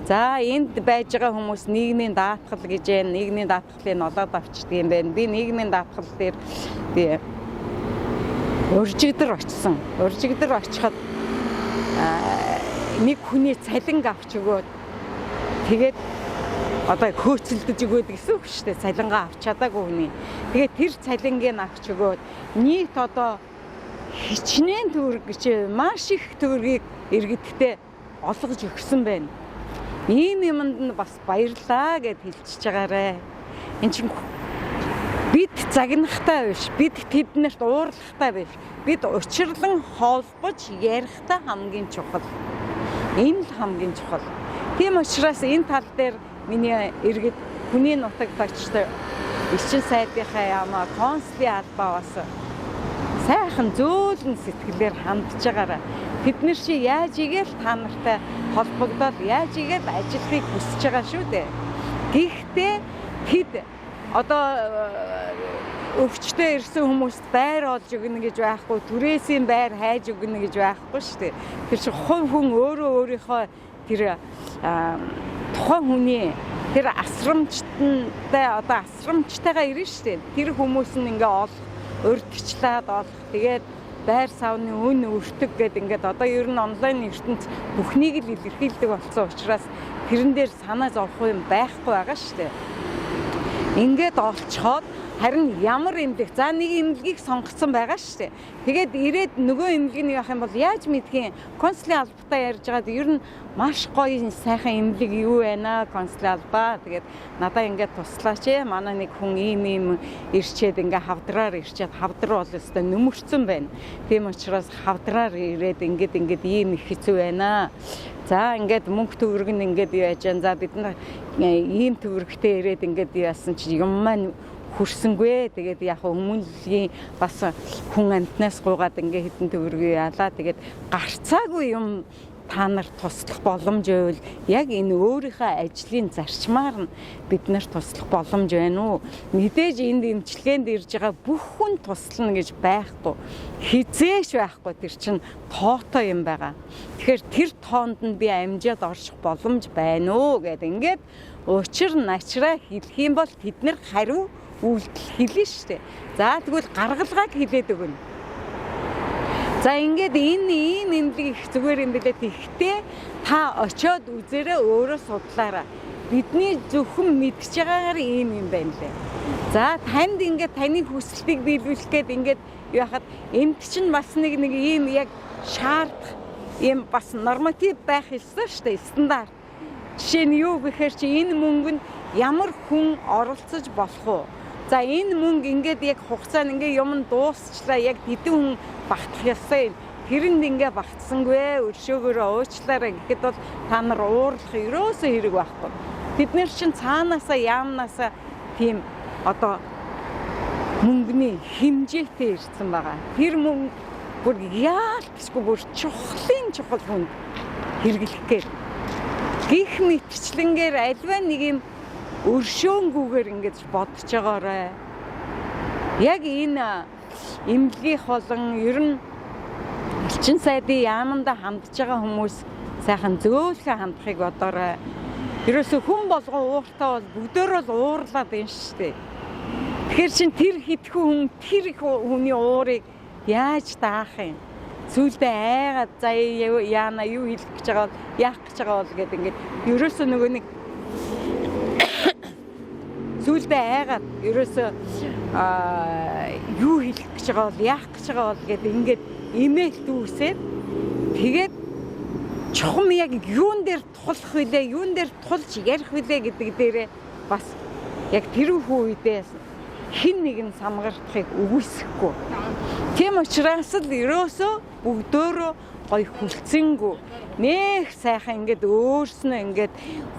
За энд байж байгаа хүмүүс нийгмийн даатгал гэж байна. Нийгмийн даатгалыг олоод авчдаг юм байна. Би нийгмийн даатгал дээр би уржигдэр очсон. Уржигдэр очиход нэг хүний цалинг авч өгөөд тэгээд одоо хөөцөлдөж өгөөд гэсэн үг шүү дээ. Цалингаа авч чадаагүй хүний. Тэгээд тэр цалингийг авч өгөөд нийт одоо хичнээн төгрөг гэж маш их төгрөгийг иргэдтэй олгож өгсөн байна. Ийм юмд нь бас баярлаа гэд хэлчихэж байгаарэ. Энд чинь бид загнахтай биш, бид тэднэрт уурлахтай биш. Бид учирлан холбож ярихтай хамгийн чухал. Энэ л хамгийн чухал. Тийм учраас энэ тал дээр миний иргэд хүний нутагт очтой элчин сайдынхаа яамаа консулын албаа бас сайхан зөөлөн сэтгэлээр хандж байгаараа. Бид нар чи яаж игээл та нартай холбогдоод яаж игээл ажиллахыг хүсэж байгаа шүү дээ. Гэхдээ тэд одоо өвчтөе ирсэн хүмүүст байр олж өгнө гэж байхгүй, түрээсийн байр хайж өгнө гэж байхгүй шүү дээ. Тэр чи хувь хүн өөрөө өөрийнхөө тэр тухайн хүний тэр асрамжтай одоо асрамжтайгаа ирнэ шүү дээ. Тэр хүмүүс нь ингээ урдчлаад олох тэгээд байр савны үн өртөг гэдэг ингээд одоо ер нь онлайн ертөнц бүхнийг л илэрхийлдэг болсон учраас тэрэн дээр санаа зовох юм байхгүй байгаа шүү дээ. Ингээд олцоход харин ямар эмнэлэг за нэг эмнэлгийг сонгоцсон байгаа шүү дээ. Тэгээд ирээд нөгөө эмнэлгийг явах юм бол яаж мэдхийн консулын албатай ярьж байгаад ер нь маш гоё сайхан эмнэлэг юу байна консулын албаа. Тэгээд надаа ингээд туслаач манай нэг хүн ийм ирчээд ингээ хавдраар ирчээд хавдар бол өстой нөмөрцөн байна. Тийм учраас хавдраар ирээд ингээд ийм их хэцүү байна. За ингээд мөнгө төгрөг нь ингээд яаж яан за бид нар ийм төгрөгтэй ирээд ингээд яасан чи юм маань хүрсэнгүй. Тэгээд яг хүмүүнлэгийн бас хүн амтнаас гуйгаад ингээ хитэн төгрөгийг ялаа. Тэгээд гарцаагүй юм та нарт туслах боломж байвал яг энэ өөрийнхөө ажлын зарчмаар нь биднэрт туслах боломж байна уу? Мэдээж энд эмчилгээнд ирж байгаа бүх хүн туслана гэж байхгүй. Хизээш байхгүй, тэр чинь тоотой юм байгаа. Тэгэхээр тэр тоонд нь би амжаад орчих боломж байна уу гэдэг ингээд учир начраа хэлэх юм бол тэд нар хариу үйлдэл хэлнэ шүү дээ. За тэгвэл гаргалгааг хэлээд өгнө. За ингээд энэ ийм имлэг их зүгээр юм билээ. Тэгтээ та очиод үзээрэй, өөрөө судлаарай. Бидний зөвхөн мэдж байгаагаар ийм юм байна лээ. За танд ингээд таны хүслийг биелүүлэх гээд ингээд яхад эмт чинь бас нэг ийм яг шаардах ийм бас норматив байх ёстой шүү дээ, стандарт. Жишээ нь юу гэхээр чи энэ мөнгөнд ямар хүн оролцож болох уу? За энэ мөнгө ингээд яг хугацаанд ингээд юм дуусчлаа, яг хэдэн хүн багтах ёстой. Тэрэнд ингээ багтсангүй, өршөөгөөрөө уучлаарай гэхэд бол та нар уурлах ерөөсөө хэрэг байхгүй. Бид нар чинь цаанаасаа яамнаасаа тийм одоо мөнгөний хэмжээтэй ирсэн байгаа. Тэр мөнгө бүр яалтчгүй бүр чухал хүнд хэрэглэх гээд гих мэтчлэнгээр альва нэг юм өршөөнгүүгээр ингэж бодож байгаарай. Яг энэ эмнэлгийнх болон ер нь элчин сайдын яаманда хандж байгаа хүмүүс сайхан зөөлхөн хандахыг бодоорой. Ерөөсө хүн болгон ууртаа бол бүгдөө л уурлаад байна шүү дээ. Тэгэхээр чин тэр хитгэн хүн тэр их хүний уурыг яаж даах юм? Сүүлдээ айгаад за яана юу хэлэх гэж байгаа бол яах гэж байгаа бол гэдэг ингээд ерөөсө нөгөө нэг сүүлдээ айгаад ерөөсө юу хэлэх гэж байгаа бол яах гэж байгаа бол гэдэг ингээд имэйл дүүсээд тэгээд чухам яг юун дээр тулах вүлээ, юун дээр тулж ярих вүлээ гэдэг дээрээ бас яг тэр үедээ хин нэгэн самгартахыг үгүйсэхгүй. Тийм учраас л ерөөсөө бүгдөө гой хүлцэнгүй нэх сайхан ингээд өөрснөө ингээд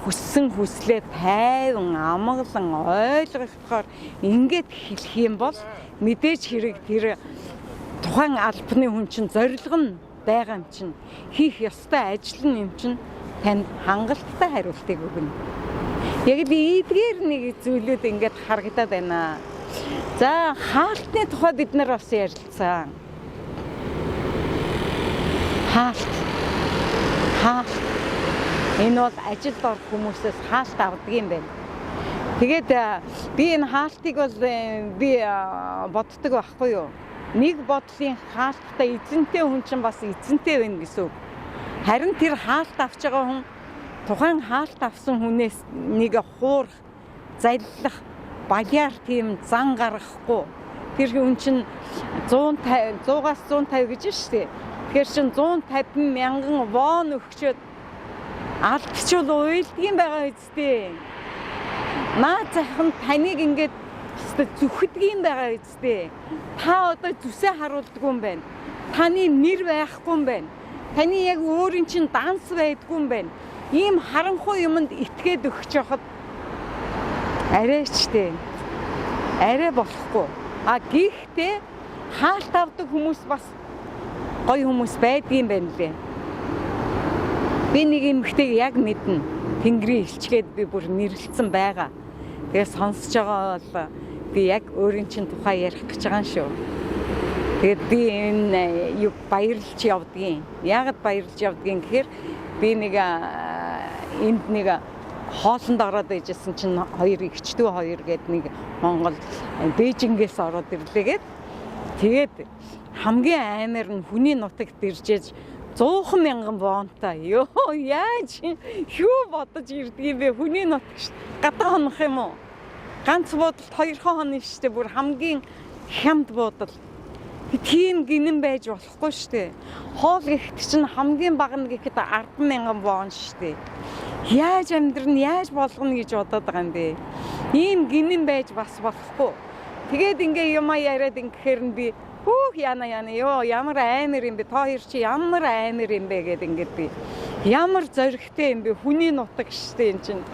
хүссэн хүслээ тайван амгалан ойлгохоор ингээд хэлэх юм бол мэдээж хэрэг тэр тухайн албаны хүн чинь зорилго нь байгаа юм чинь хийх ёстой ажил нь юм чинь танд хангалттай хариултыг өгнө. Яг л эдгээр нэг зүйлүүд ингээд харагдаад байна. За хаалтны тухай бид нар бас ярилцсан. Хаалт. Энэ бол ажилд орох хүмүүсээс хаалт авдаг юм байна. Тэгээд би энэ хаалтыг бол би боддог байхгүй юу? Нэг бодлын хаалттай эзэнтэй хүн чинь бас эзэнтэй байна гэсэн үг. Харин тэр хаалт авч байгаа хүн тухайн хаалт авсан хүнээс нэг хуурах, заллах, баяр тийм зан гаргахгүй. Тэр хүн чинь 100-аас 150 гэж шүү дээ. Тэгэхээр чин 150 мянган вон өгчөөд алдчихвал уйлдгийн байгаа үстэй. Наа захын таныг ингээд зүхдгийн байгаа үстэй. Та одоо зүсээ харуулдаггүй юм байна. Таны нэр байхгүй юм байна. Таны яг өөрийн чинь данс байдгүй юм байна. Ийм харанхуй юмд итгээд өгч явахад арайчтэй. Арай болохгүй. Гэхдээ хаалт авдаг хүмүүс бас гоё хүмүүс байдгийн байна лээ. Би нэг эмэгтэйг яг мэднэ. Тэнгэрийн илчгээд би бүр нэрлэлсэн байгаа. Тэгээ сонсож байгаа бол би яг өөрийн чинь тухай ярих гэж байгаа юм шүү. Тэгээд би энэ юу баярлж явдгийн. Яагаад баярлж явдгийн гэхээр би нэг энд нэг хоолнд ороод байжсэн чинь хоёр эгчдүү хоёр гээд нэг Монгол Бээжингээс ороод ирлээгээд тэгээд хамгийн аймаар нь хүний нутагт иржээж 100 мянган вонтой. Йоо яаж юу бодож ирдгийм бэ? Хүний нутагт гадаа хонох юм уу? Ганц буудалд 2 хоног штэ бүр хамгийн хямд буудал. Тийм гинэн байж болохгүй штэ. Хоол гэхэд чинь хамгийн бага нь гэхэд 10 мянган вон штэ. Яаж амьдрын яаж болгоно гэж бодоод байгаа юм бэ? Ийм гинэн байж бас болохгүй. Тэгээд ингээ юм яриад ингэхээр нь би яна ёо ямар аймар юм бэ? Та хоёр чи ямар аймар юм бэ гэд ингээд би ямар зоригтой юм бэ? Хүний нутаг штэ энэ чинь.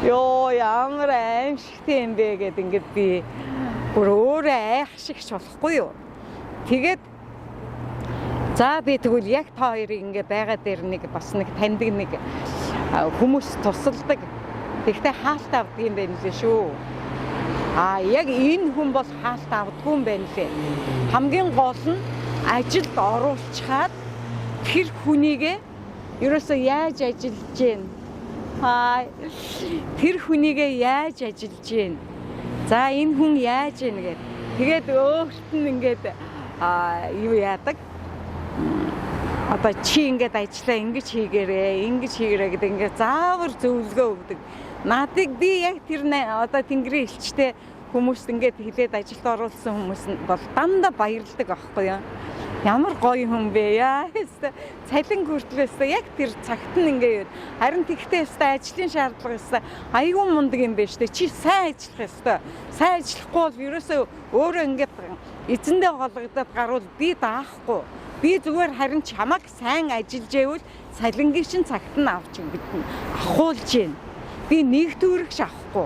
Ёо ямар аимшигтэй юм бэ гэд ингээд би бүр өөрөө айх шиг ч болохгүй юу. Тэгээд За би тэгвэл яг та хоёрыг ингээ байгаа дээр нэг бас нэг таньдаг нэг хүмүүс тусалдаг. Тэгтээ хаалт авдаг юм байна лээ шүү. Яг энэ хүн бол хаалт авдаггүй юм байна лээ. Хамгийн гол нь ажилд оруулчихад тэр хүнийгээ ерөөсөө яаж ажиллаж гин. Тэр хүнийгээ яаж ажиллаж гин. За энэ хүн яаж гин гэд. Тэгээд өөрт нь ингээд юу яадаг. Одоо чи ингээд ажиллаа ингэж хийгээрэй гэдэг ингээд заавар зөвлөгөө өгдөг. Надыг би яг тэр одоо Тэнгэрийн элчтэй хүмүүст ингээд хилээд ажилд оруулсан хүмүүс бол дандаа баярладаг аахгүй юу? Ямар гоё хүн бэ яа. Цалин хүртлээсээ яг тэр цагт нь ингээд харин тэгтээ өстой ажлын шаардлага өстой айгүй мундаг юм байна штэ. Чи сайн ажиллах өстой. Сайн ажиллахгүй бол ерөөсөө өөрөө ингээд эзэндээ голгодод гарвал би даахгүй. Би зүгээр харин чамаг сайн ажиллаж байвал цалингийн чинь цагт нь авч гэдэгт ахуулж гин. Би нэг төгрөгч авахгүй.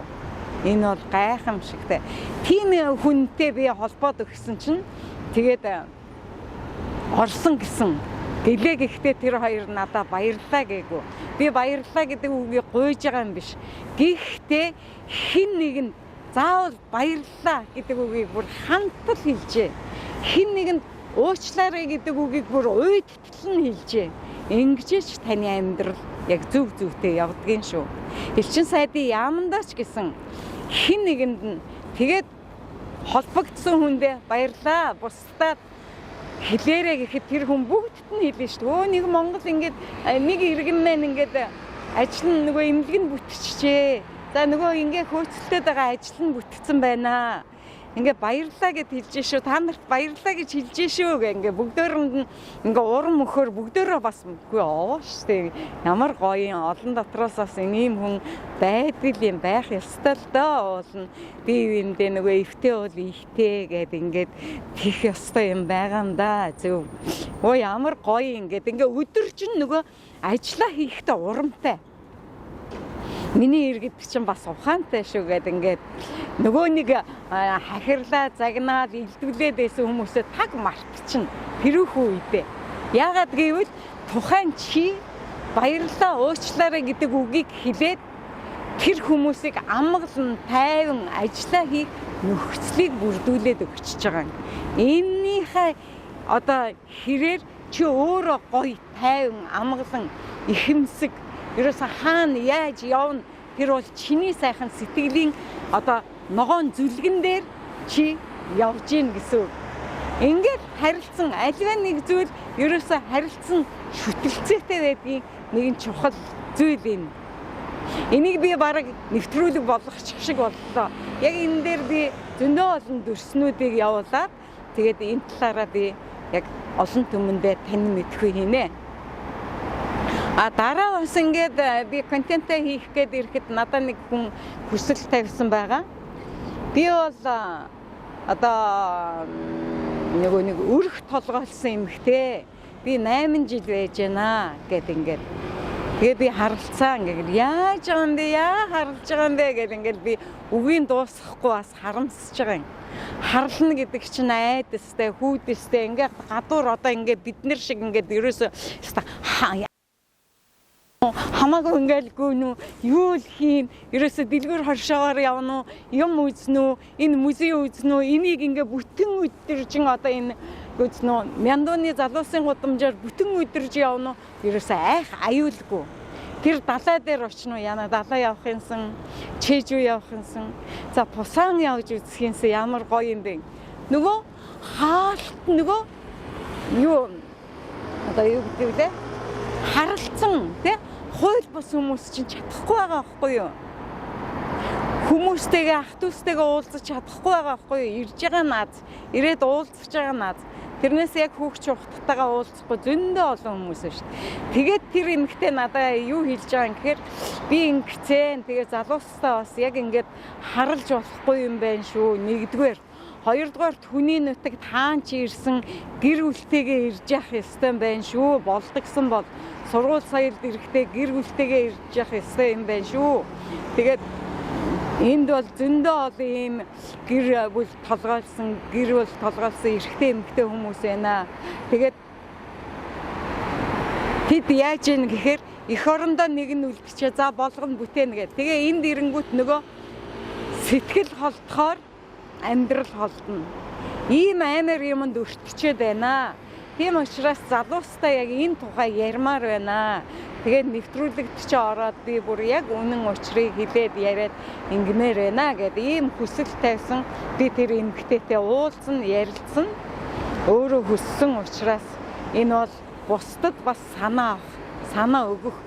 Энэ бол гайхамшигтай. Тийм хүнтэй би холбоод өгсөн чинь тэгээд орсон гэсэн. Гэлээ гэхдээ тэр хоёр надад баярлаа гээгүү. Би баярлаа гэдэг үгийг гуйж байгаа юм биш. Гэхдээ хин нэгэнд заавал баярлаа гэдэг үгийг бүр хантал хэлжээ. Хин нэгэнд уучлаарай гэдэг үгийг бүр уйдтал нь хэлжээ. Ингэжээч таны амьдрал яг зөв зөвтэй явдгийн шүү. Элчин сайдын яамандаач гэсэн хин нэгэнд нь тэгээд холбогдсон хүндээ баярлаа. Бусдад хэлээрэй гэхэд тэр хүн бүгдд нь хэлнэ шүү дээ. Нэг Монгол ингээд нэг иргэн маань ингээд ажил нь нөгөө имлэг нь бүтчихжээ. За нөгөө ингээ хөөцөлтөд байгаа ажил нь бүтцэн байна. Ингээ баярлаа гэд хэлж шүү. Та нарт баярлаа гэж хэлж шүү гэ ингээ бүгдөөрэнд нь ингээ уран мөхөөр бүгдөө бас үгүй овоо штэ. Ямар гоё олон дотроос бас ийм хүн байдаг юм байх ёстой л доо уулна. Би эндээ нөгөө эвтэй бол ихтэй гэд ингээд тийх ёстой юм байгаа юм да. Зөв. Оо ямар гоё ингээд ингээ өдөр чинь нөгөө ажиллаа хийхдээ урамтай. Миний иргэд чинь бас ухаантай шүү гэдэг ингээд нөгөө нэг хахирлаа загнаад илдвлээд байсан хүмүүсээ таг мартчихна. Тэрүүхүү үедээ. Яагаад гэвэл тухайн чи баярлаа уучлаарай гэдэг үгийг хэлээд тэр хүмүүсийг амгалан тайван ажиллаа хийх нөхцөлийг бүрдүүлээд өгчөж байгаа юм. Эннийхээ одоо хэрээр чи өөрөө гоё тайван амгалан ихэмсэг ерөөсө хаана яаж явна тэр бол чиний сайхан сэтгэлийн одоо ногоон зүлгэн дээр чи явж гин гэсэн үг. Ингээд харилцсан аливаа нэг зүйл ерөөсө харилцсан шүтэлцээтэй байдгийн нэгэн чухал зүйл юм. Энийг би бараг нэвтрүүлэг болгочих шиг боллоо. Яг энэ дээр би зөндөө олон дүрснүүдийг явуулаад тэгээд энэ талаараа би яг олон түмэндээ тань мэдхүй хийнэ. Дараа бас ингээд би контентаа хийх гээд ирэхэд надад нэг хүн хүсэл тавьсан байгаа. Би бол одоо нэг өрх толгойлсон эмэгтэй. Би 8 жил байж байна гэд ингээд. Тэгээ би харалцаа ингээд яаж байгаа юм бэ? Яа харалж байгаа юм бэ гэд ингээд би үгийн дуусгахгүй бас харамсаж байгаа юм. Харлна гэдэг чинь айдастай, хүүдэстэй ингээд гадуур одоо ингээд бид нар шиг ингээд ерөөсөө хамаагүй ингээл нүү юу л хийн ерөөсө дэлгүүр хоршоогоор явна уу юм үзнэ үү энэ музей үзнэ үү энийг ингээ бүтэн өдөржин одоо энэ үзнэ үү мяндууны залуусын гудамжаар бүтэн өдөрж явна уу ерөөсө айх аюулгүй тэр далай дээр очно яна далай явах юмсан чэжүү явах юмсан за пусан явж үзэх юмсан ямар гоё юм бэ нөгөө хаалт нөгөө юу одоо юу гэдэг вэ харалцсан тий хууль бус хүмүүс чинь чадахгүй байгаа байхгүй юу? Хүмүүстэйгээ ах дүүстэйгээ уулзаж чадахгүй байгаа байхгүй юу? Ирж байгаа наад, ирээд уулзаж байгаа наад. Тэрнээс яг хүүхч ухталтайгаа уулзахгүй зөндөө олон хүмүүс шүү дээ. Тэгээд тэр эмэгтэй надад юу хэлж байгаа юм гэхээр би ингэцэн тэгээд залуустай бас яг ингээд харалж болохгүй юм байна шүү. Нэгдүгээр хоёрдугаарт хүний нутаг таан чи ирсэн гэр бүлтэйгээ ирж явах ёстой юм байна шүү. Болдгсон бол сургууль соёлд ирэхдээ гэр бүлтэйгээ ирж явах ёстой юм байна шүү. Тэгээд энд бол зөндөө олон ийм гэр бүл толгойлсон эрэгтэй эмэгтэй хүмүүс байна. Тэгээд Тэд яаж ийн гэхээр эх орондоо нэг нь үлдчихээ за болгоно бүтээн гэдэг. Тэгээ энд ирэнгүүт нөгөө сэтгэл холдохоор амьдрал холдно. Ийм амар юмд өртгчээд байна. Тийм учраас залуустай яг энэ тухай ярмаар байна. Тэгээд нэвтрүүлэгт чи ороод би бүр яг үнэн учрыг хэлээд яриад ингэмээр байна гэдэг ийм хүсэл тавьсан. Би тэр эмэгтэйтэй уулзсан, ярилцсан. Өөрөө хүссэн учраас энэ бол бусдад бас санаа өгөх.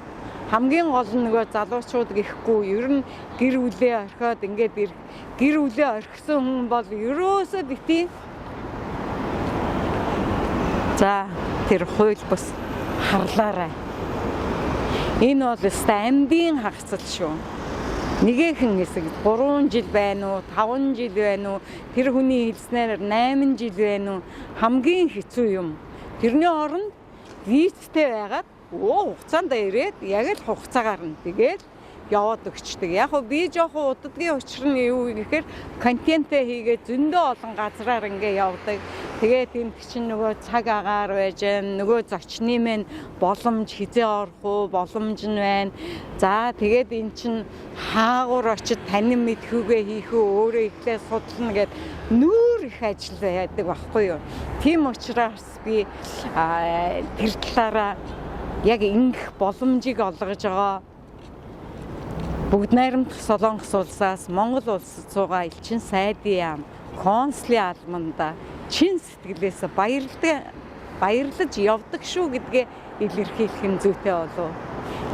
Хамгийн гол нь нөгөө залуучууд гэхгүй ер нь гэр бүлээ орхиод ингээд гэр бүлээ орхисон хүн бол ерөөсөө битий. За тэр хууль бус харлаарай. Энэ бол өстой амьдын хагцал шүү. Нэгэхэн хэсэг 3 жил байна уу, 5 жил байна уу, тэр хүний хэлснээр 8 жил байна уу хамгийн хэцүү юм. Тэрний оронд визтэй байгаад хугацаанд ирээд яг л хугацаагаар нь тэгээд яваад өгчдөг. Яг хөө би жоохон удадгийн учир нь юу гэхээр контентээ хийгээд зөндөө олон газраар ингээ явдаг. Тэгээд энд чинь нөгөө цаг агаар байж гэн, нөгөө зочны мэн боломж хизээ орох уу, боломж нь байна. За тэгээд эн чинь хаагур очиж танин мэдхүүгээ хийх үү, өөрөө ихлээр судлана гэд нүүр их ажил байдаг байхгүй юу. Тийм учраас би тэр талаараа яг ингэх боломжийг олгож байгаа. Бүгд найрамдах Солонгос улсаас Монгол улсад суугаа элчин сайдын яам консулын албанда чин сэтгэлээс баярлаж явдаг шүү гэдгээ илэрхийлэх нь зүйтэй болов.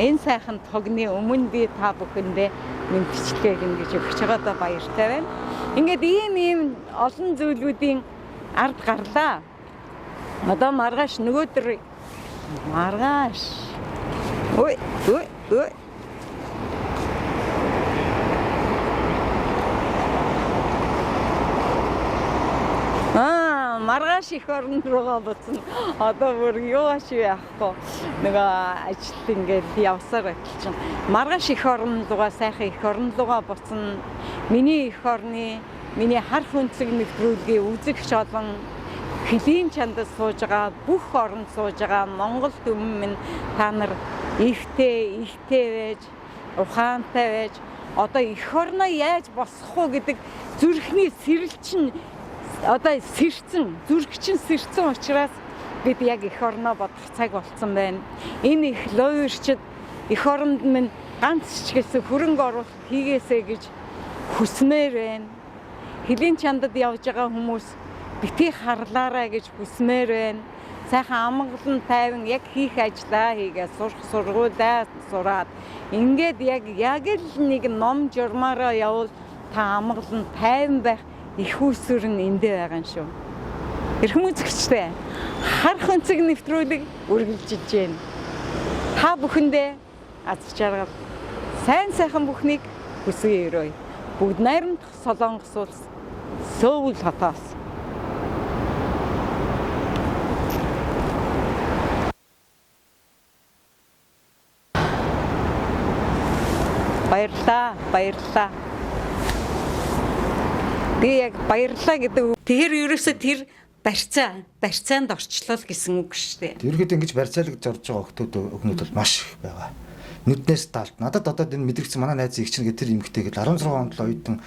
Энэ сайхан тогны өмнө би та бүхэндээ мэдчилгээ ингэж өгч байгаадаа баяртай байна. Ингээд ийм олон зүйлүүдийн ард гарлаа. Одоо маргааш нөгөөдөр маргааш. Ой. Маргааш их оронд руугаа буцна. Одоо бүр юу ашиг яахгүй. Нөгөө ажил ингээд явсаар ажиллаж байна. Маргааш их оронд руугаа сайхан их оронд руугаа буцна. Миний их орны миний хар хүнцэг нэвтрүүлгийн үзэгч олон хөлийн чандад сууж байгаа бүх оронд сууж байгаа Монгол түмэн минь та нар ихтэй байж ухаантай байж одоо их орноо яаж босгох уу гэдэг зүрхний сэрэл чинь одоо зүрх чинь сэрсэн учраас бид яг их орноо бодох цаг болсон байна. Энэ их лоерчд их оронд минь ганц ч гэсэн хөрөнгө оруулалт хийгээсэй гэж хүсмээр байна. Хөлийн чандад явж байгаа хүмүүс битгий харлаарай гэж хүсмээр байна. Сайхан амгалан тайван яг хийх ажлаа хийгээд сурах сургуулиа сураад ингээд яг л нэг ном журмаараа явал та амгалан тайван байх их усүр нь эндээ байгаа юм шүү. Эрхэм үзэгчтэй хар хүнцэг нэвтрүүлэг үргэлжилж байна. Та бүхэндээ аз жаргал сайхан бүхнийг хүсье өрөөе. Бүгд найрамдах Солонгос улс Сөүл хотоос. Баярлалаа. Би яг баярлалаа гэдэг. Тэгэхээр ерөөсөө тэр барьцаанд орчлол гэсэн үг шүү дээ. Ерөөд ингэж барьцаалгаж зорж байгаа өгнүүд бол маш их байгаа. Нүднээс талд. Надад одоо энэ мэдрэгдсэн манай найз их чинь тэр эмэгтэйгээд 16 онд л оюутан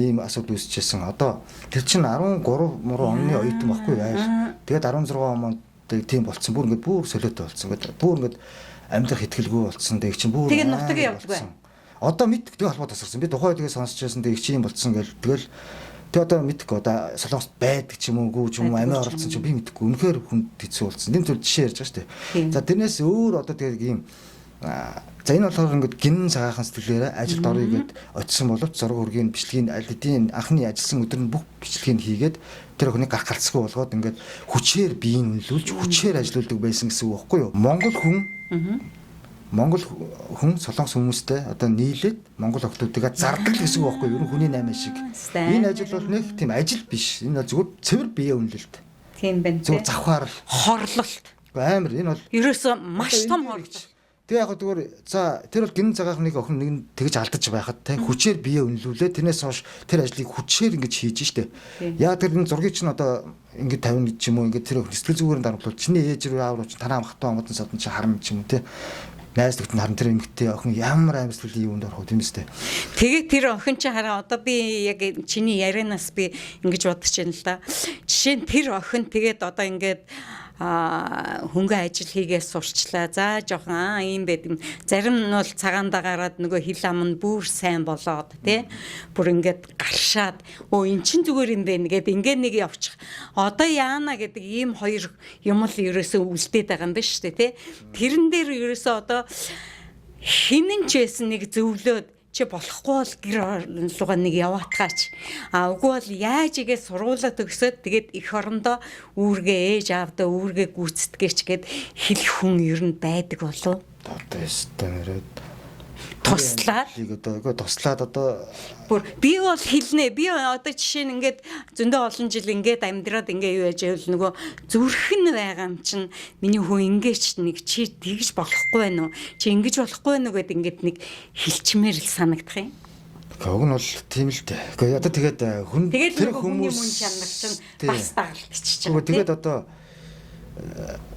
ийм асуудал үүсчихсэн. Одоо тэр чинь 13 оны оюутан байхгүй яаж. Тэгээд 16 онд тийм болцсон. Бүр солиотой болцсон. Бүр ингээд амьдрах ихтгэлгүй болцсон. Тэгээд чинь бүр тэгээд нутаг явдаг бай. Одоо мэддэг холбоо тасарсан. Би тухай үегээ сонсч байсан. Тэгээд чи юм болцсон гэл. Тэгээд одоо мэдгүй одоо Солонгост байдаг ч юм уу, амиа оролцсон ч би мэдгүй. Үнэхээр хүнд хэцүү болцсон. Тэм зүйл жишээ ярьж байгаа шүү дээ. За тэрнээс өөр одоо тэгээд ийм за энэ болохоор ингээд гинэн цагаахан сэтгэлээрээ ажилд орё гэд очисон боловч зураг үргийн бичлэгийн эдийн анхны ажилласан өдөр нь бүх бичлэгийг хийгээд тэр охиныг гаргалцгүй болгоод ингээд хүчээр биеийг үнэлүүлж хүчээр ажилуулдаг байсан гэсэн үг байхгүй юу? Монгол хүн Солонгос хүмүүстэй одоо нийлээд Монгол охтуудыгаа зардаг гэсэн үг байхгүй юу? Ер нь хүний 8 шиг. Энэ ажил бол нэг тийм ажил биш. Энэ бол зүгээр цэвэр бие үнэлэлт. Тийм байна. Зүгээр завхаар хорлолт. Амар энэ бол ерөөсөө маш том хорлол. Тэгээ яг зүгээр за тэр бол гин цагаахныг охин нэг нь тэгж алдаж байхад те хүчээр бие үнэлүүлээ тэрнээс хойш тэр ажлыг хүчээр ингэж хийж штэ. Яа тэр энэ зургийг чинь одоо ингэ 50 ч юм уу ингэ тэр сэтгэл зүгээр дарамтлал чиний ээж рүү аав руу чинь танаа махтаа омодон садан чи харна ч юм уу те. Найз нөхдөд харин тэр эмэгтэй охин ямар амьсгалын юунд орох вэ тийм үстэй. Тэгээ тэр охин чи хараа одоо би яг чиний ярианаас би ингэж бодож байна л да. Жишээ нь тэр охин тэгээд одоо ингээд хөнгөн ажил хийгээ сурчлаа. За жоохон ийм байдаг. Зарим нь бол цагаандаа гараад нөгөө хил ам нь бүр сайн болоод тий. Бүр ингээд гаршаад өө эн чин зүгээр юм бэ нэгэд ингээд нэг явчих. Одоо яана гэдэг ийм хоёр юм л ерөөсөө үлдээд байгаа юм байна шүү дээ тий. Тэрэн дээр ерөөсөө одоо хинэн ч байсан нэг зөвлөөд чи болохгүй бол гэр орлогоо нэг яваатгаач. Үгүй бол яаж игээ сургуулаа төгсөөд тэгээд эх орондоо үүргээ ээж аавдаа үүргээ гүйцэтгэж гэд хэлэх хүн ер нь байдаг болов. Одоо ястаа нэрээд туслаад туслаад одоо бүр би бол хэлнэ. Би одоо жишээ нь ингээд зөндөө олон жил ингээд амьдраад ингээ юу яж байвал нөгөө зүрхэн байгаа юм чинь миний хүн ингээч нэг чи тэгж болохгүй байна уу? Чи ингэж болохгүй байна уу гэд ингээд нэг хэлчмээр л санагдах юм. Уг нь бол тийм л дээ. Гэхдээ одоо тэгээд хүн тэр хүмүүс мөн чанар чинь бас дагалдчихж байгаа. Тэгээд одоо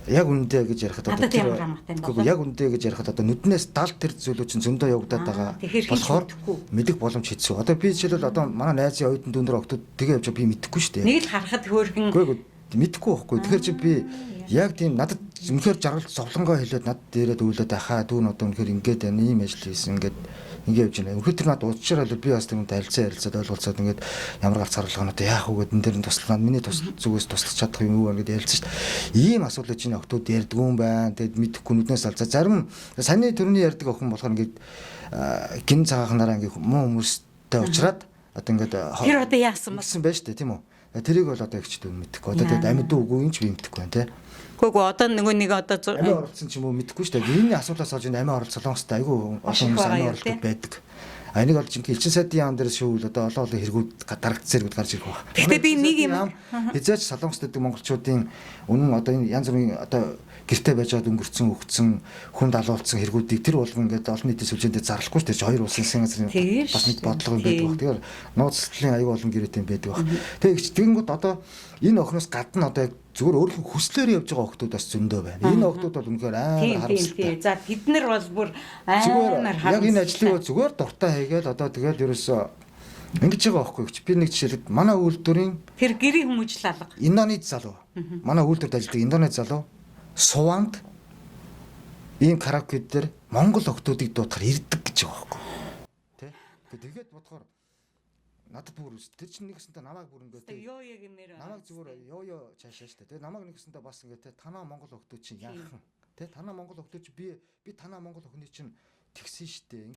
яг үндэ гэж ярихад одоо яг үндэ гэж ярихад одоо нүднээс далд тэр зүйлүүд чинь зөндөө явагдаад байгаа болохоор мэдэх боломж хэцүү. Одоо би жишээлбэл одоо манай найзын оюутан дүүнэр октод тэгээ явж би мэдэхгүй шүү дээ. Нэг л харахад хөөргөн мэдэхгүй байхгүй. Тэгэхээр чи би яг тийм надад үнэхээр жаргал зовлонгоо хэлээд над дээрээ дүүлээд ахаа дүүн одоо үнэхээр ингээд байна ийм ажил хийсэн ингээд ингэ явж байна. Үнэхээр тэр над уучрал би бас тэрнтэй харилцаад ойлголцоод ингээд ямар галц харуулгаанууд яах вэ гэдэг энэ дэр туслаад миний зүгээс туслах чадах юм уу гэдэг ялцсан шүү дээ. Ийм асуудлыг чинь октод ярьдгүй юм байна. Тэгэд мэдэхгүй нүднээс алзаа зарим саний төрний ярьдаг охин болохоор ингээд гин цагаахнараа ингээд муу хүмүүстэй уулзраад одоо ингээд тэр одоо яасан байна шүү дээ тийм үү. Тэрийг бол одоо ихчд мэдэхгүй. Одоо тэгээд амьд үгүй юм ч би мэдэхгүй байна те. Гүг одоо нэг одоо амиа оролцсон ч юм уу мэдэхгүй шүү дээ. Энэний асуулаас олж амиа оролцсон солонгостой айгүй олон хүмүүс амиа оролцдог байдаг. Энийг бол жинхэнэ элчин сайдын яам дээр шүүл одоо олон хэрэгүүд дарагдсан зэрэгүүд гарч ирэх байна. Гэхдээ би нэг юм хязгаарч солонгост гэдэг монголчуудын үнэн одоо энэ янз бүрийн одоо гэртээ байжгаад өнгөрцөн өгцөн хүн далуулсан хэрэгүүдийг тэр болгон ингээд олон нийтийн сүлжээндээ зарлахгүй шүү дээ. Хоёр улсын засгийн газрын бас нэг бодлого юм байдаг баг. Тэгэхээр нууцлалын аюул олон гэрээтэй юм байдаг баг. Тэгээд тэгэнгүүт одоо энэ охиноос гадна одоо зүгээр өөрийнхөө хүслээр явж байгаа охтууд бас зөндөө байна. Энэ охтууд бол үнэхээр амар харамсалтай. За бид нар бол бүр амар харамсалтай. Яг энэ ажлыг зүгээр дуртай хийгээл одоо тэгэл ерөөсөө ингэж байгаа байхгүй ч би нэг жишээлбэл манай үйлдвэрийн тэр гэрийн хүмүүжил алга. Индонез залуу. Манай үйлдвэрт ажилладаг Индонез залуу Суванд ийм караоке дээр монгол охтуудыг дуудахаар ирдэг гэж байгаа байхгүй. Тэ? Тэгээд бодохоор надад бүр тэр чинь нэгсэнтэй намайг бүр ингээд ёо гэмээр намайг зүгээр ёо цаашаа штэ. Тэгээ намайг нэгсэнтэй бас ингээд танаа монгол охтууд чинь яахан. Тэ? Танаа монгол охтууд чи би танаа монгол охины чинь тэгсэн штэ.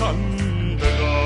산다가